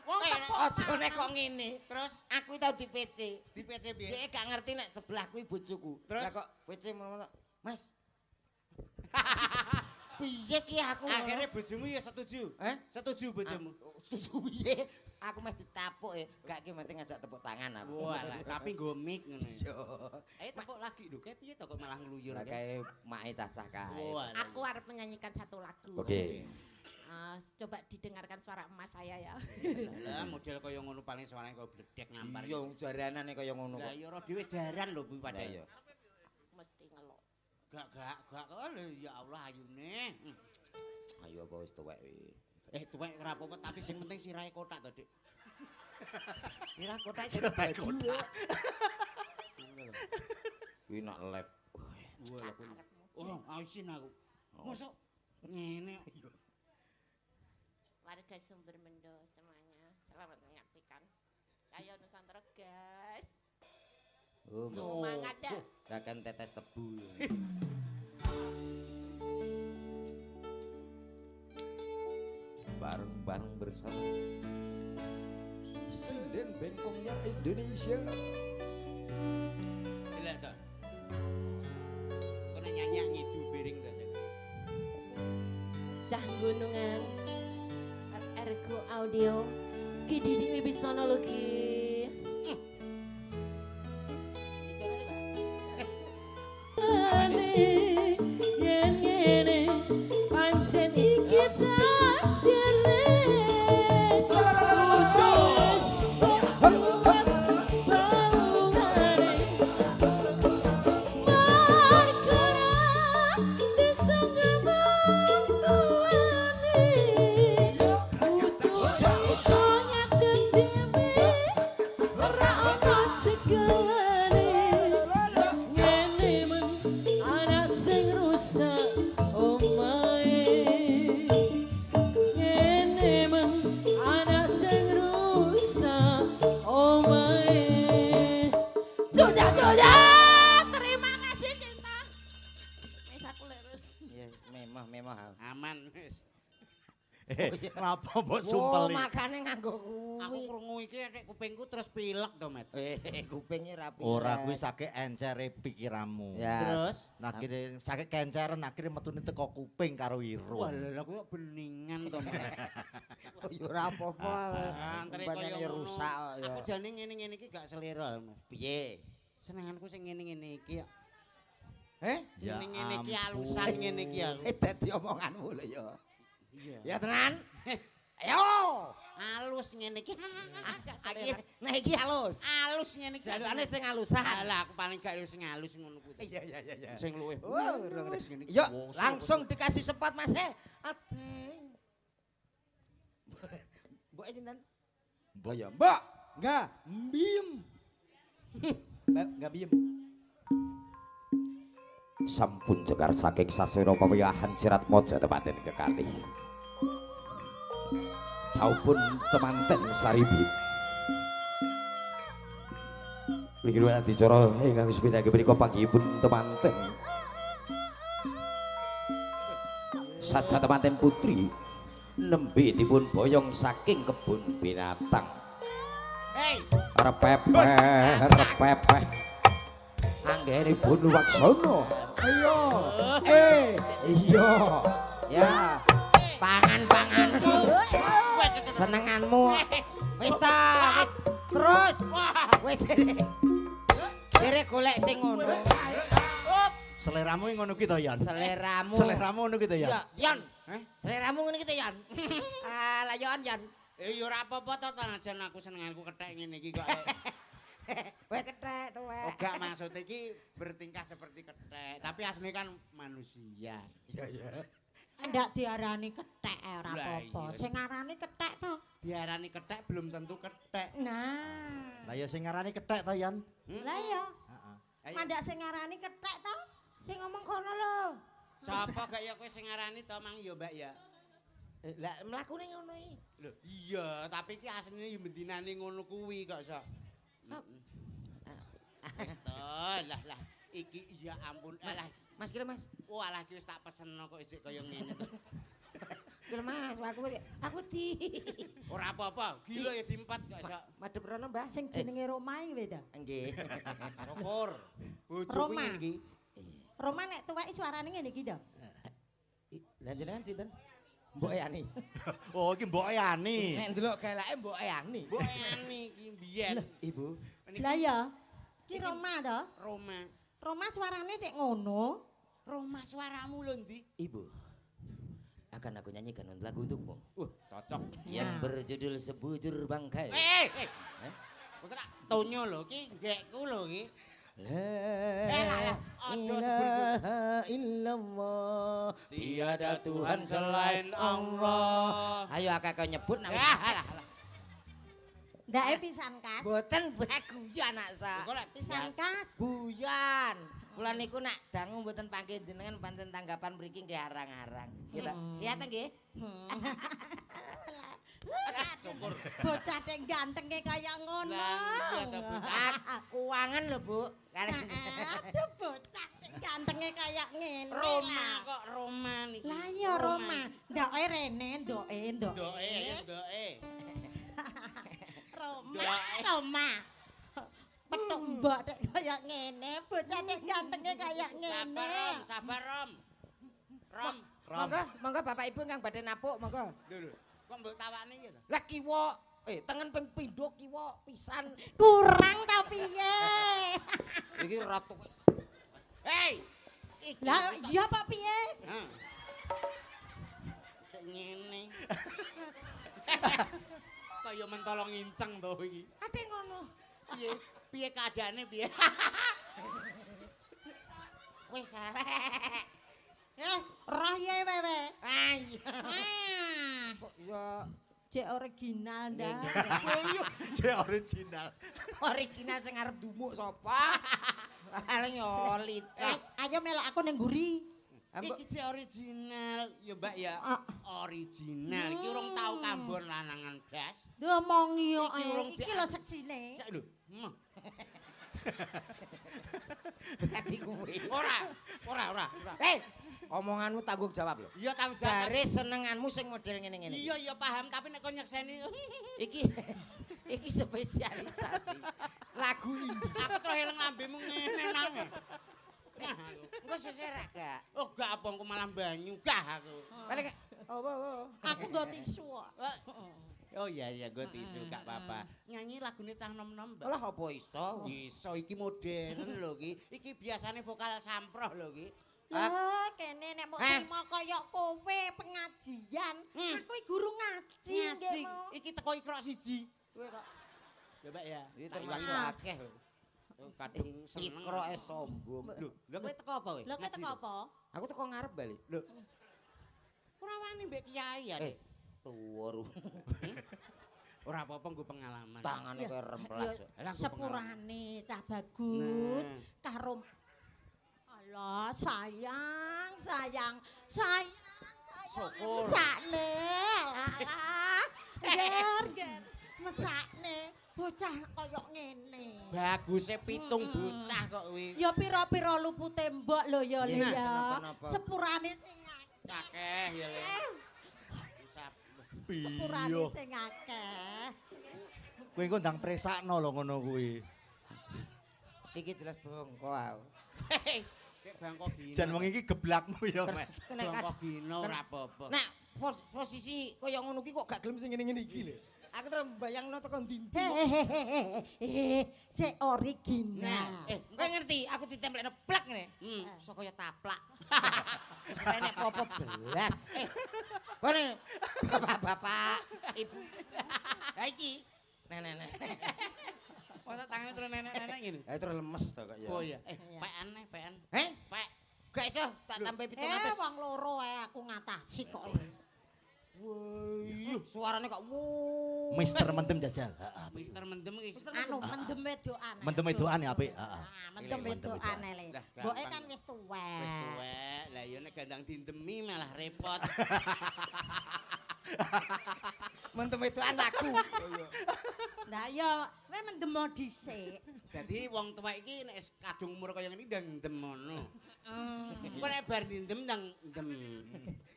Wong tepuk ojo nek kok ngene. Terus Aku tau di PC. di PC piye? Dia gak ngerti nek sebelah kuwi bojoku. Terus? Lah kok PC ngono. Mas. Piye ki aku ngono? Akhirnya bojomu ya setuju. Setuju bojomu. Setuju piye? Aku mesti tapuk ya. Gak ki mesti ngajak tepuk tangan aku. Walah, tapi nggo mic ngono. Yo. Ayo tepuk lagi lho, kayak piye to kok malah ngluyur Lah kae. kae mae cacah kae. Walah. Aku harus menyanyikan satu lagu. Oke. Coba didengarkan suara emas saya ya. Lah model kaya ngono paling suarane kaya bledek ngampar. Iya jaranane kaya ngono Lah kok. ya ora dhewe jaran lho kuwi padha. Lah iya. Mesti ngelok. Gak ya Allah ayune. Ayo apa wis tuwek wi. Tuwek ora apa-apa tapi sing penting sirahe kotak to, Dik. Sirah kotak Sirahe kotak. Kuwi nak lep. Oh, ausin aku. Mosok ngene. Warga Sumber Mendo semuanya, selamat menyaksikan. Ayo Nusantara guys. Oh, Semangat dah. Rakan tetes tebu. Bareng-bareng bersama Sinden Bengkongnya Indonesia. Gila to. Kena nyanyi ngidu piring to. Cah gunungan Ergo Audio Kididi Wibisono lagi. Yen ngene pancen iki takdire. Terima kasih cinta. Wis aku lek. Yes, memah. Aman wis. Kenapa mbok Oh, sumpel iki? makane nganggo Aku kuwi. krungu iki nek kupingku terus pilek to, Met. Kupinge rapi. Ora kuwi sakit encere pikiranmu. Ya. Terus Nah, akhirnya sakit kenceren akhirnya metune teko kuping karo wah irung. lha kuwi beningan to, Met. Oh, ya ora apa-apa. Antre Banyak kaya rusak kok, ya. Aku jane ngene-ngene iki gak selera, Mas. Piye? Senenganku sing ngene-ngene iki ya. Ya Ngene-ngene iki ampun. alusan ngene iki aku. Dadi omonganmu lho ya. Iya. Ya tenan. Ayo. Alus ngene iki. Iki nah iki halus. Alus ngene iki. Jalane sing halusan. Alah aku paling gak sing alus ngono kuwi. Iya. Sing luwih. Ngres ngene iki. Yuk, langsung dikasih spot Mas. Ateng. Mbok sinten? Mbok ya. Mbak, enggak, mbiem. Enggak mbiem. Sampun jegar saking saswira pawiyahan sirat moja tepaten kekalih. Daupun temanten saribit. Mriki luwih adicara ingkang sepindah menika panggihipun temanten. Saja temanten putri nembe dipun boyong saking kebun binatang. Hei, Repepeh. Anggenipun Waksono. Ayo. Iya. Ya. Pangan. Senenganmu. Wis ta. Terus. Wis. Dere golek sing ngono. Seleramu ngono ki to, Yan? Seleramu. Seleramu ngono ki to, Yan? Ya, Yan. Seleramu ngene iki to, Yan. Lah Yan. ya ora apa-apa to najan aku senenganku kethek ngene iki kok. Wes kethek tuwek. Oh gak maksud iki bertingkah seperti kethek, tapi aslinya kan manusia. Iya. Ndak diarani kethek ora Lah, apa-apa. iya. Sing ngarani kethek to. Diarani kethek belum tentu kethek. Nah. Lah ya sing ngarani kethek to, Yan? Lah ya. Heeh. Ayo. Mandak sing ngarani kethek to. Sing ngomong kono lho. Sapa gak ya kowe sing ngarani to Mang ya Mbak ya? Lah mlakune ngono iki. Lho, iya, tapi iki asline yo mendinane ngono kuwi kok sok. Wis to, lah iki ya ampun. Alah, Mas kira Mas. walah iki wis tak pesenno kok isik kaya ngene to. Kira Mas, aku di Ora apa-apa, gila ya diempat kok sok. madhep rono, Mbah. Sing jenenge Roma iki beda. Nggih. Syukur. Bojoku Roma. ngene iki. Roma nek tuwek suarane ngene iki to. Lah jenengan sinten? Mbok Yani. Oh, iki Mbok Yani. Nek ndelok galake Mbok Yani. Mbok Yani iki mbiyen. Ibu. Niki Lah ya. Ki Roma to. Roma. Roma suarane nek ngono. Roma suaramu lho ndi? Ibu. akan aku nyanyikan lagu untukmu Cocok. yang berjudul Sebujur Bangkai. Kok tak tonyo lho ki nggekku lho ki. La ilaha illallah Tiada Tuhan selain Allah. Ayo akak kau nyebut nang. Ndake pisan kas. Boten baguyan anak sa. Pisan kas. Buyan. Kula niku nak dangu mboten panggih jenengan pancen tanggapan mriki nggih arang-arang. Nggih to. Sihat nggih? Syukur. Bocah dek gantenge kaya ngono. Lah iya to bocah. Kuangan lho, Bu. Aduh bocah dek gantenge kaya ngene. Roma kok Roma niki. Lah iya Roma. Ndoke rene, ndoke. Ndoke ya ndoke. Roma. Petuk mbok dek kaya ngene, bocah dek gantenge kaya ngene. Sabar Rom. Rom. Monggo Bapak Ibu kang badhe napuk, monggo. Lho. Kok mbok tawani ya to? Lah kiwa, tengen ping pindho kiwa pisan. Kurang ta piye? Iki ratu. Hei. Lah iya Pak piye? Hah. Kayak ngene. Kaya mentolong inceng to iki. Ate ngono. Piye? Piye keadaane piye? Wis arek. Roh ye wewe. Ayo. Kok ya cek original ndak. Je original. Original sing arep dumuk sapa? Paling yolit. Ayo melok aku ning nguri. Iki cek original, ya Mbak ya. Original. Iki urung tau kambon lanangan blas. Ngomongi kok. Iki urung Iki lho seksine. Sik lho. Tapi kuwi. Ora. Omonganmu tanggung jawab lho. Iya tanggung jawab. Jare senenganmu sing model ngene-ngene. Iya paham tapi nek kon nyekseni Iki spesialisasi lagu indie. aku terus eling lambemu ngene nang. Engko sesera gak? Oh gak apa engko malah banyu gah aku. Balik. Apa? Aku nggo tisu kok. Oh iya gue tisu gak apa-apa. Nyanyi lagune cah nom-nom, Mbak. Lah apa iso? Iso iki modern lho iki. Iki biasane vokal samproh lho iki. Lah kene nek mau trimo kaya kowe pengajian, aku iki guru ngaji Ngaji. nggih. Iki teko ikrok siji. Kowe kok. Ya Mbak ya. Iki termasuk akeh lho. Oh, kadung seneng. Ikroke sombong. Lho kowe teko apa kowe? Lho kowe teko apa? Aku teko ngarep balik. Lho. Ora wani mbek kiai ya. Tuwa Ora apa-apa nggo pengalaman. tangane kaya remplas. Sepurane cah bagus karo Allah sayang. Syukur. Mesakne. Alah. Ger. Mesakne bocah kaya ngene. Baguse pitung bocah kok kuwi. Ya pira-pira lupute mbok lho ya Le Iya, ya. kenapa-napa? Sepurane sing Akeh ya Le. Isap. sepurane Iya. sing akeh. Kowe engko ndang presakno lho ngono kuwi. Iki jelas bongko aku. Kayak bangkok gino. Jan wong iki geblakmu ya, Mek. Bangkok gino ora apa-apa. Nah, posisi kaya ngono ki kok gak gelem sing ngene-ngene iki lho. Aku terus mbayangno tekan ndi. Sik original. Kowe ngerti aku ditemplekno blek ngene. Iso kaya taplak. Wis rene popo belas. Bone bapak-bapak, ibu. Ha iki. Nenek. Masa tangannya terus nenek-nenek gini? Ha terus lemes to kok ya. Oh iya. Pean. Pek. Gak iso tak tambahi 700. Wong loro aku ngatasi kok. Woi, suarane kok wuh. Mister Mendem jajal. Heeh. Mister Mendem iki. Anu mendem wedokan. Mendem wedokan ya apik, heeh. Mendem wedokan le. Lah, Mboke gampang. kan wis tuwek. Wis tuwek. Lah ya nek gandang dindemi malah repot. Mentem itu anakku. Lah ya kowe mendem dhisik. Dadi wong tuwek iki nek kadung umur kaya ngene ndang ndem ngono. Kok nek bar ndem ndang ndem.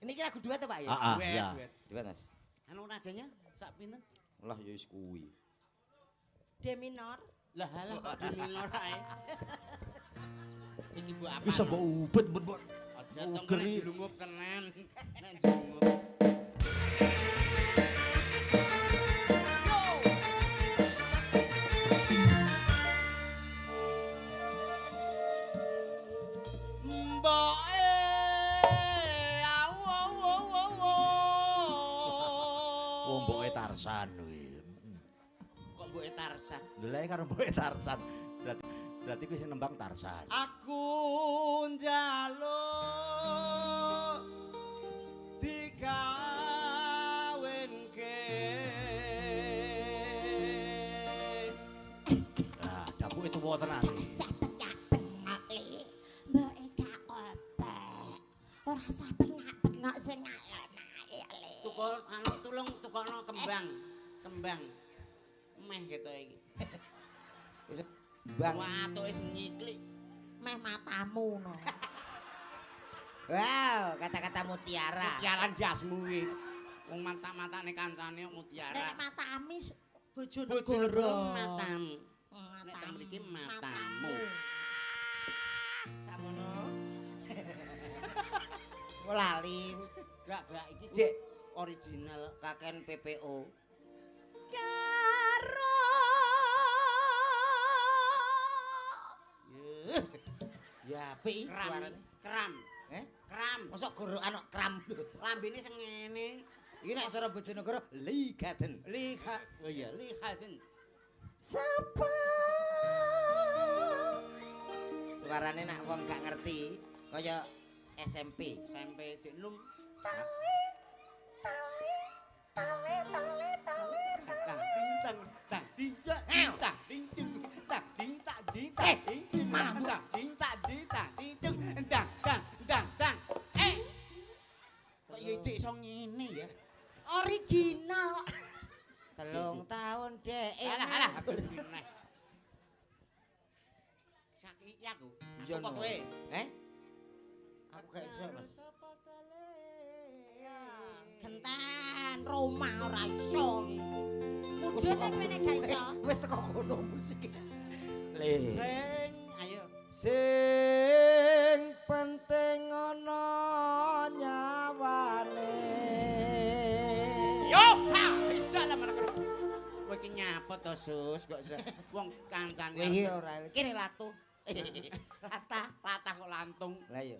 Ini kira lagu duet to, Pak ya? Heeh, iya. Duet, Mas. Anu nadanya sak pinten? Lah ya wis kuwi. D minor. Lah halah kok di minor ae. Iki Bu apa? Bisa mbok ubet, mbok. Aja tong Ugeri. nek dilungup kenen. Nek dilungup. Mbok Tarsan kuwi. Kok mbuke Tarsan? Ndelok karo mbuke Tarsan. Berarti kuwi sing nembang Tarsan. Aku njaluk dikawinke. Ah, dapuke tuwa tenan. Mbak Eka kopek. Ora usah benak-benak sing ngayal-ngayal. Tukul anu tulung tukokno kembang. Kembang. Meh gitu iki. Bang. Watuke wis nyiklik. Meh matamu no. Wow, kata-kata mutiara. Mutiaran jasmu iki. Wong mata-matane kancane mutiara. Nek matami bojo Bojonegoro negara. matamu. Nek tak mriki matamu. Samono. Lali. Gak iki cek original Kaken PPO. Karo Ya, apik kram. suarane. Kram. Kram. Mosok gorokan kok kram. Lambene sing ngene. Iki nek cara Bojonegoro ligaten. Liha. Oh iya, lihaten. sapa Suarane nak wong gak ngerti kaya SMP. Sampai cek num. Tak bintang tak dinja tak ding ding tak ding tak di tak ding ding mana tak ding tak di tak ding ding dang dang dang dang kok ya cek iso ngene ya original 3 tahun dek. alah aku neh sakiki aku Iya, kok no. kowe Aku gak iso, Mas. genten Roma ora iso mudhun nek meneh gak iso Wis teko kono musik. Le. sing ayo Sing penting ana nyawane. yo ha bisa lah menek kowe iki nyapa to sus kok wong kancane Kowe iki ora kene latu. latah kok lantung Lah yo.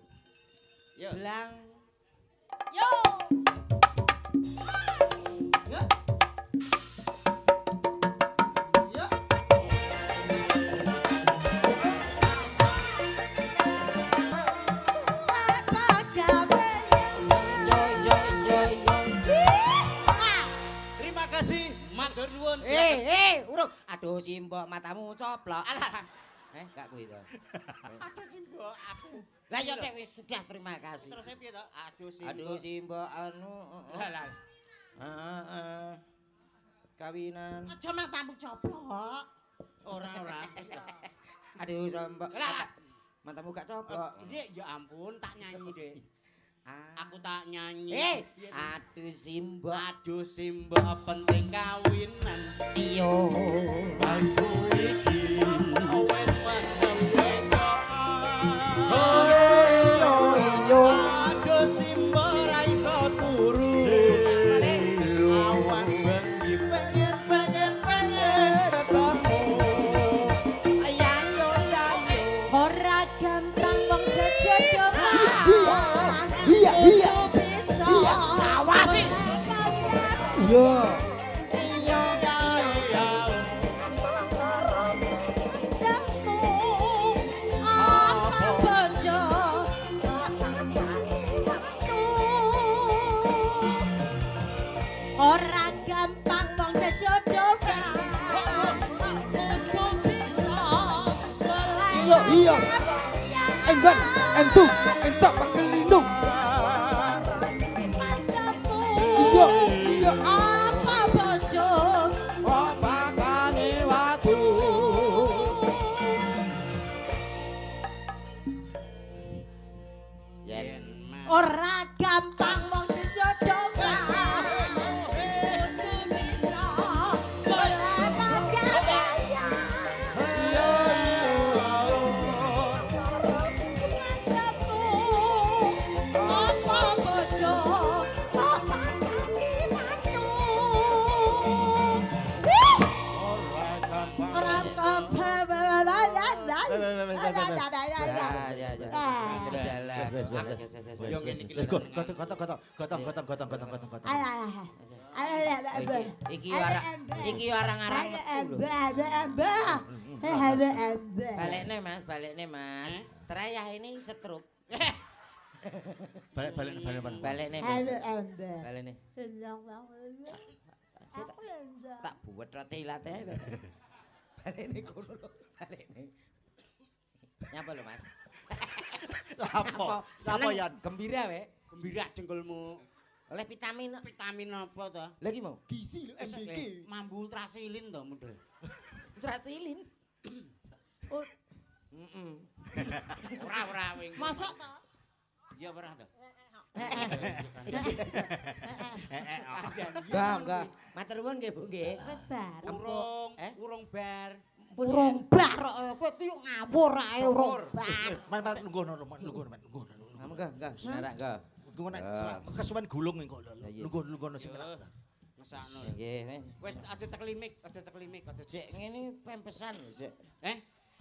yo Belang yo terima kasih matur nuwun urung. Aduh simbok matamu coplok. alah Gak kuwi to. aduh simbok aku Lah yo Dek wis sudah terima kasih. terus piye to aduh simbok Aduh simbok anu. lah Kawinan. aja matamu coplok ora Aduh simbok. Lah. Matamu gak coplok. ini ya ampun tak nyanyi deh Ah. aku tak nyanyi Aduh simbok. aduh simbok penting kawinan Iyo. aku iki wis weteng Iyo. aduh simbok ra iso turu awan bengi pengen ketemu Ayo. ora gampang wong jodoh Iya. awas Iya. Ora gampang wong jodohan. Iya. Enggan, entuk, entak panggil lindung. Iya. Apa bojo? Bakane watu. Yen Ora gampang wong jodohan. Gotong. Iki arang-arang metu lho. Balekne Mas. Terayah ini setruk. Balik. Balekne. Balekne. Tak buat roti latte. Balekne kono lho, balekne. Nyapa lho Mas? Sapa Yan? Gembira we. Gembira dengkulmu. Oleh vitamin. Vitamin apa to? Lah iki mau. Gizi lho, MBG. Mambu ultrasilin to model. Ultrasilin. Ora wing. Masuk to? Iya ora to. Enggak. Matur nuwun nggih Bu nggih. Wis bar. Urung bar. Urung bar kowe iki yo ngawur ae urung bar. Mas lungguh. Enggak. Senarak enggak. Iku nek kesuwen gulung kok lungguh sing menak. Ngesakno. Nggih, Wis aja ceklimik. Cek ngene pempesan lho, Cek.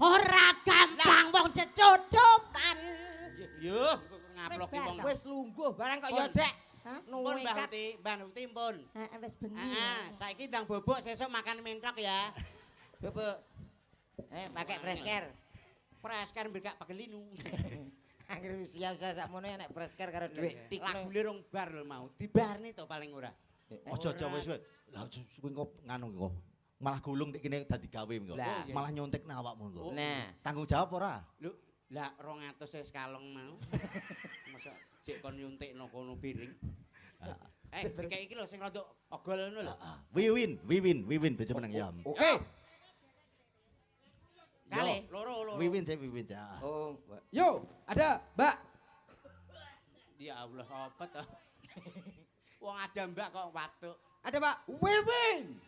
Ora gampang wong cecutupan. Yo, ngaploki wong. Wis lungguh barang kok ya, Cek. Pun Mbah Uti pun. Heeh wis bengi. Saiki ndang bobok sesuk makan mentok ya. Bebek. Pakai presker. Presker mbek gak pagelinu. Angger usia sakmono nek presker karo dhuwit tik. Lagune rong bar lho mau. Dibarne to paling ora. Aja wis. Lah kuwi kok nganu kok. Malah gulung nek kene dadi gawe kok. Malah nyontekna awakmu kok. Nah, Tanggung jawab ora? Lho, lah 200 wis kalong mau. Masa jek kon nyuntikno kono piring. Dikek iki lho sing rada ogol ngono lho. Wiwin bojo meneng Yam. oke. Kali, loro. Wiwin saya. Oh, Yo, ada Mbak. Ya Allah, apa to? Wong ada Mbak kok watuk. Ada Mbak Wiwin.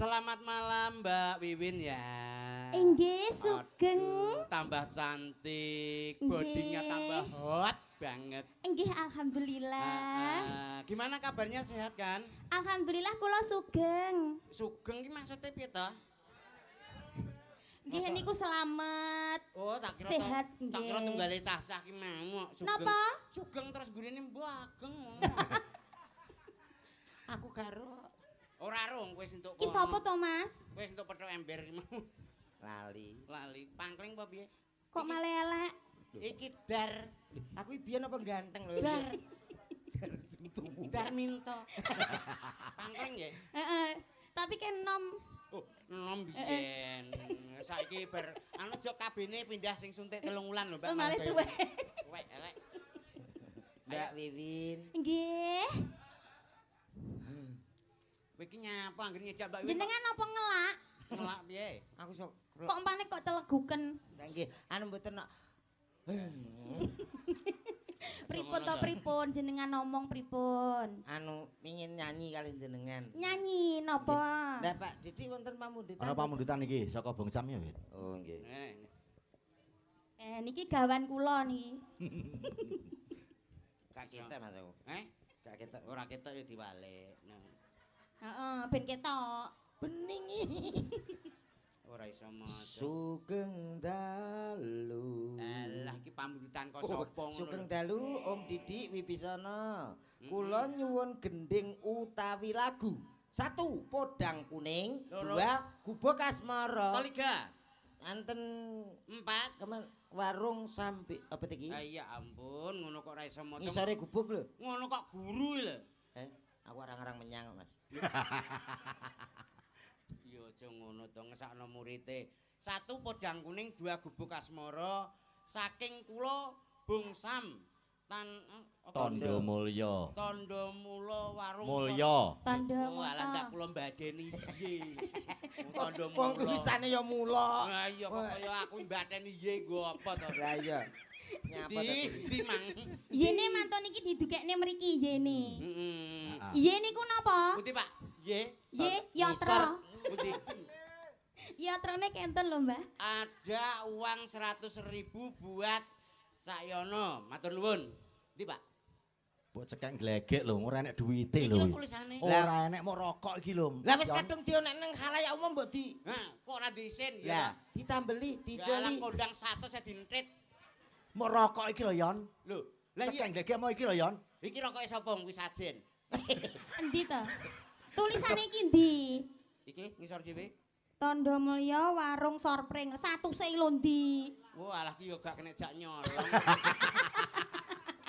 Selamat malam Mbak Wiwin ya. Inggih sugeng. Tambah cantik, Nggih. bodinya tambah hot banget. Inggih alhamdulillah. Gimana kabarnya, sehat kan? Alhamdulillah kula sugeng. Sugeng ki maksudnya piye to? Nggih Masa? niku selamat. Oh, tak kira Sehat, tak kira nggih. tunggale cah-cah ki mau sugeng. Napa? Sugeng terus gurine mbageng. aku karo Ora rong kowe entuk. Ki sapa to, Mas? Kowe entuk pethuk ember ki mau. lali. Pangkling apa piye? Kok malah elek? Iki dar. Aku biyen apa ganteng lho. Dar. Dar minto. Pangkling ya? Heeh. Tapi kan nom. Oh, nom biyen. Saiki bar anu jok kabene pindah sing suntik 3 wulan lho, Mbak. Malah tuwek. Wek elek. Mbak Wiwin. Nggih. Kowe iki nyapa anggere nyejak Mbak Wiwin? Jenengan apa ngelak? Ngelak piye? Aku sok Kok umpane kok teleguken? nggih, anu mboten nok. Pripun to pripun jenengan ngomong pripun? Anu pengin nyanyi kali jenengan. Nyanyi napa? Lah Pak Didi wonten pamundutan. Ana pamundutan iki saka Bong Sam ya, Wit. Oh nggih. Niki gawan kula niki. Kak kita Mas aku. Kak kita Ora ketok ya diwalik. Nah, Heeh, ben ketok. bening. ora iso maca. Sugeng dalu. Alah iki pamundutan kok sapa ngono. Sugeng dalu Om Didi Wibisana. Kula nyuwun gending utawi lagu. 1 podang kuning, 2 gubuk asmara. Toliga. Anten 4. kemen warung sampai apa iki? Ya ampun, ngono kok ora iso maca. Ngisore gubuk lho. Ngono kok guru lho. Aku arang-arang menyang, Mas. Ya aja ngono to, ngesakno murite. 1 podang kuning, 2 gubuk asmara saking kula Bung Sam. Tondo Mulya. Tondo Mula Warung Mulya. Tondo Oh, alah ndak Mulya. kula mbadeni iye. Tondo Mula. Wong tulisane ya mula. Lah iya kok kaya aku mbadeni iye nggo apa to? Lah iya. Nyapa to? Di mang. Yene mantun iki didugekne mriki yene. Heeh. Ye niku napa? Puti Pak? Ye. Ye yatra. Puti. Yatrane kenten lho, Mbah. Ada uang 100.000 buat Cak Yono, matur nuwun. Ndi, Pak? Mbok cekek glegek lho, ora enek duwite Iki lho. lho tulisane. Ora enek mau rokok iki lho. Lah wis kadung dionek nang khalayak umum mbok di. Hah, kok ora diisin Lah, ya? ditambeli, Jalan dijoli. kondang 100 saya dintet. Mau rokok iki lho, Yon. Lho, lah Cekek glegek mau iki lho, Yon. iki rokoke sapa kuwi sajen? Endi to? Tulisane iki ndi? Iki ngisor dhewe. Tondo Mulya warung sorpring 100 lho ndi? Wah, alah ki yo gak kena jak nyolong.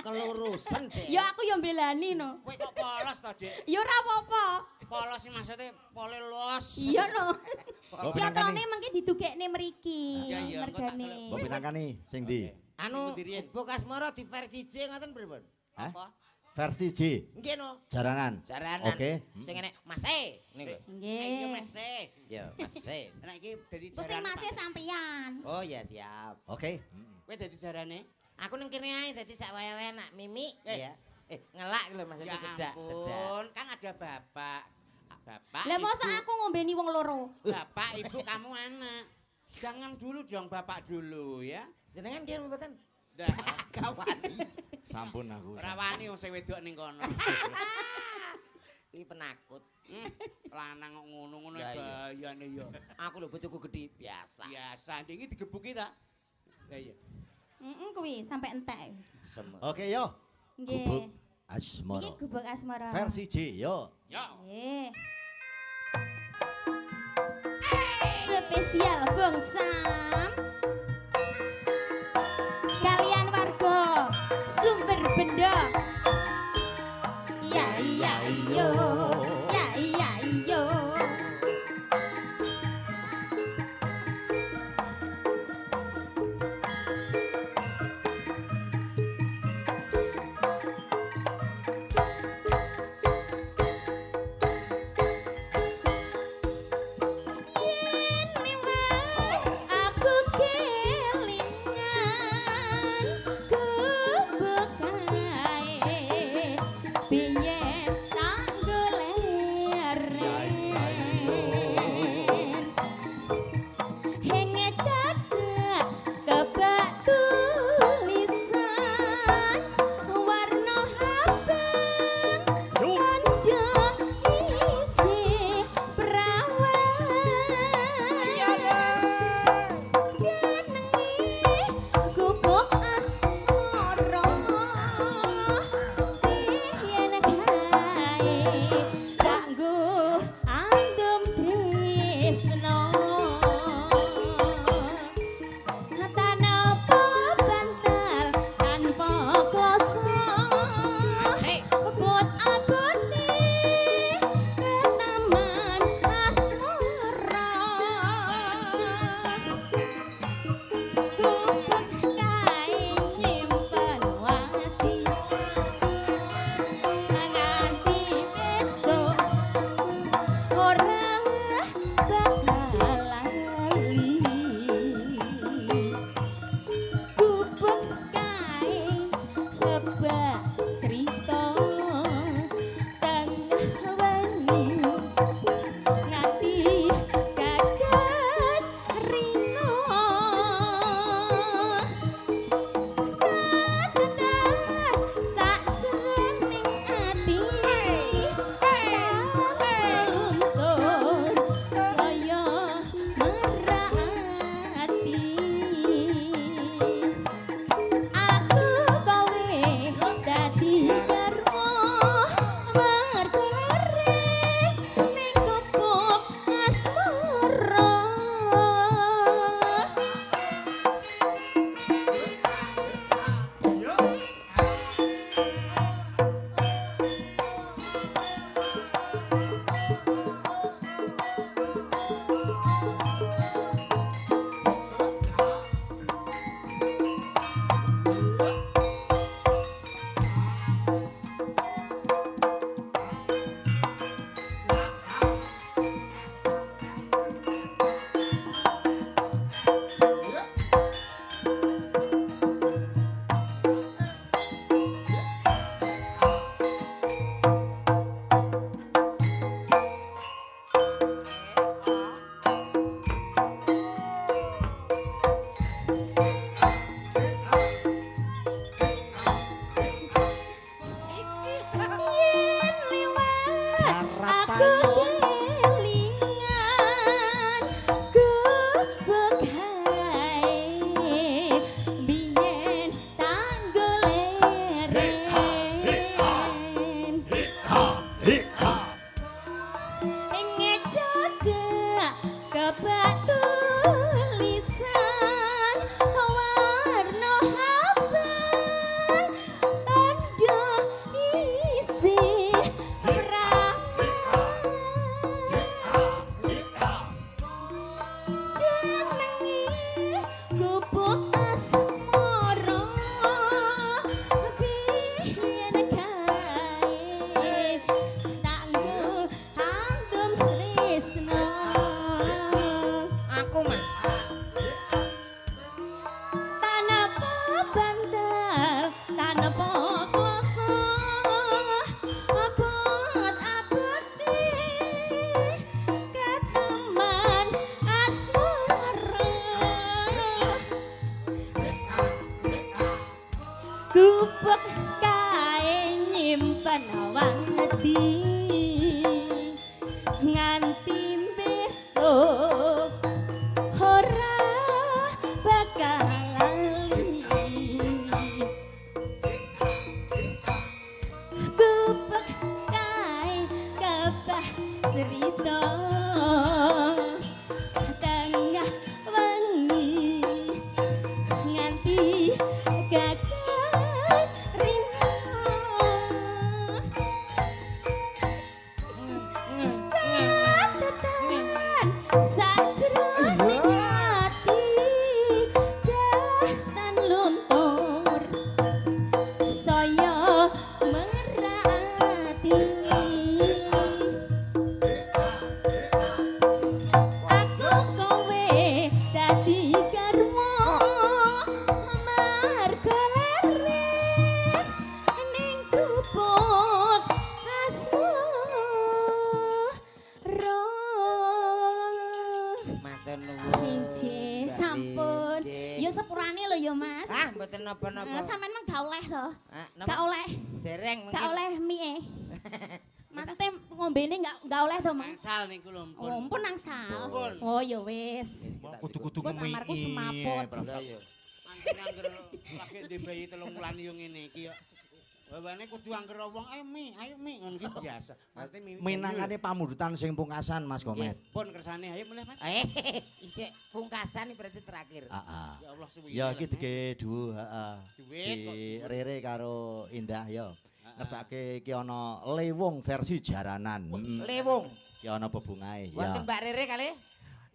Kelurusan, Dek. Ya aku yo mbelani no. Kowe kok polos to, Dik? Ya ora apa-apa. Polos sih maksudnya pole los. Iya no. Mbok Teatrone pinangkani. mengke didugekne mriki. Iya, iya, engko tak Mergane. Mbok pinangkani sing ndi? Anu, Ibu Dirien. bekas moro di versi J ngoten pripun? Hah? Apa? Versi J. Nggih no. Jaranan. Jaranan. Oke. Sing enek Mas E niku. Ayo Nggih. Mas E. Ya, Mas E. Nek iki dadi Terus sing jarane. masih sampeyan. Oh ya siap. Oke. Kowe dadi jarane? Aku ning kene ae dadi sak wae-wae nak Mimi Eh. ya. Ngelak lho maksudnya Ya cedak, cedak. ampun, kan ada bapak. Bapak. Lah mosok ibu. aku ngombeni wong loro. Bapak, ibu, kamu anak. Jangan dulu dong bapak dulu ya. Jenengan kirim mboten? Dah, Kawani. Sampun aku. ora wani wong sing wedok ning kono. Iki penakut. Lanang kok ngono-ngono Ya, iya. gayane ya. Aku lho bojoku gedhi biasa. Biasa, iki digebuki ta? Lah iya. Kuwi sampe entek. Oke yo. Nggih. Gubuk Iki Asmara. gubuk asmara. Versi J yo. Yo. Nggih. Spesial Bung Sam. Kalian warga sumber benda. Ya iya iyo. Ya iya iyo. Yen memang bak tulisan warna habang tanda isi jenenge gubuk asmara biyen kae tanggo hantum tresna Aku Mas. tanapa bandar tanapa kloso abot-abote keteman asmara gubuk kae nyimpen wangdi nganti besok ora bakal lali gubuk kae kabah cerita tengah wengi nganti gagal rina catatan sasrone ati datan luntur saya merati aku kowe dadi garwa marga leret ning gubuk asmara Matur nuwun. Nggih, sampun. Ya sepurane lho ya, Mas. Ah, mboten napa-napa. Sampeyan mah gak oleh to. Ah, Gak napa? oleh. Dereng mungkin. Gak oleh mie. Maksudnya ngombene gak oleh to, Mas. Angsal niku lho Oh, ampun angsal. Ampun. Oh, ya wis. Kudu-kudu Wes amarku semaput. Angger lagi di bayi 3 wulan yo ngene iki yo. Bawane kudu angger wong ayo mi ngono iki biasa. Maksudnya Minangane pamundutan sing pungkasan Mas Komet. pun kersane ayo mulih Mas. Isik pungkasan iki berarti terakhir. Heeh. Ya Allah suwi. Ya iki dige duwe, heeh. Duit kok. Si Rere karo Indah ya. Ngersake iki ana lewung versi jaranan. Lewung. Iki ana bebungahe Wonten ya. Mbak Rere kali.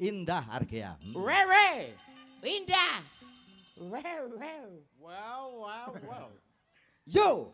Indah Argea. Rere. Indah. Rere. Wow. Yo.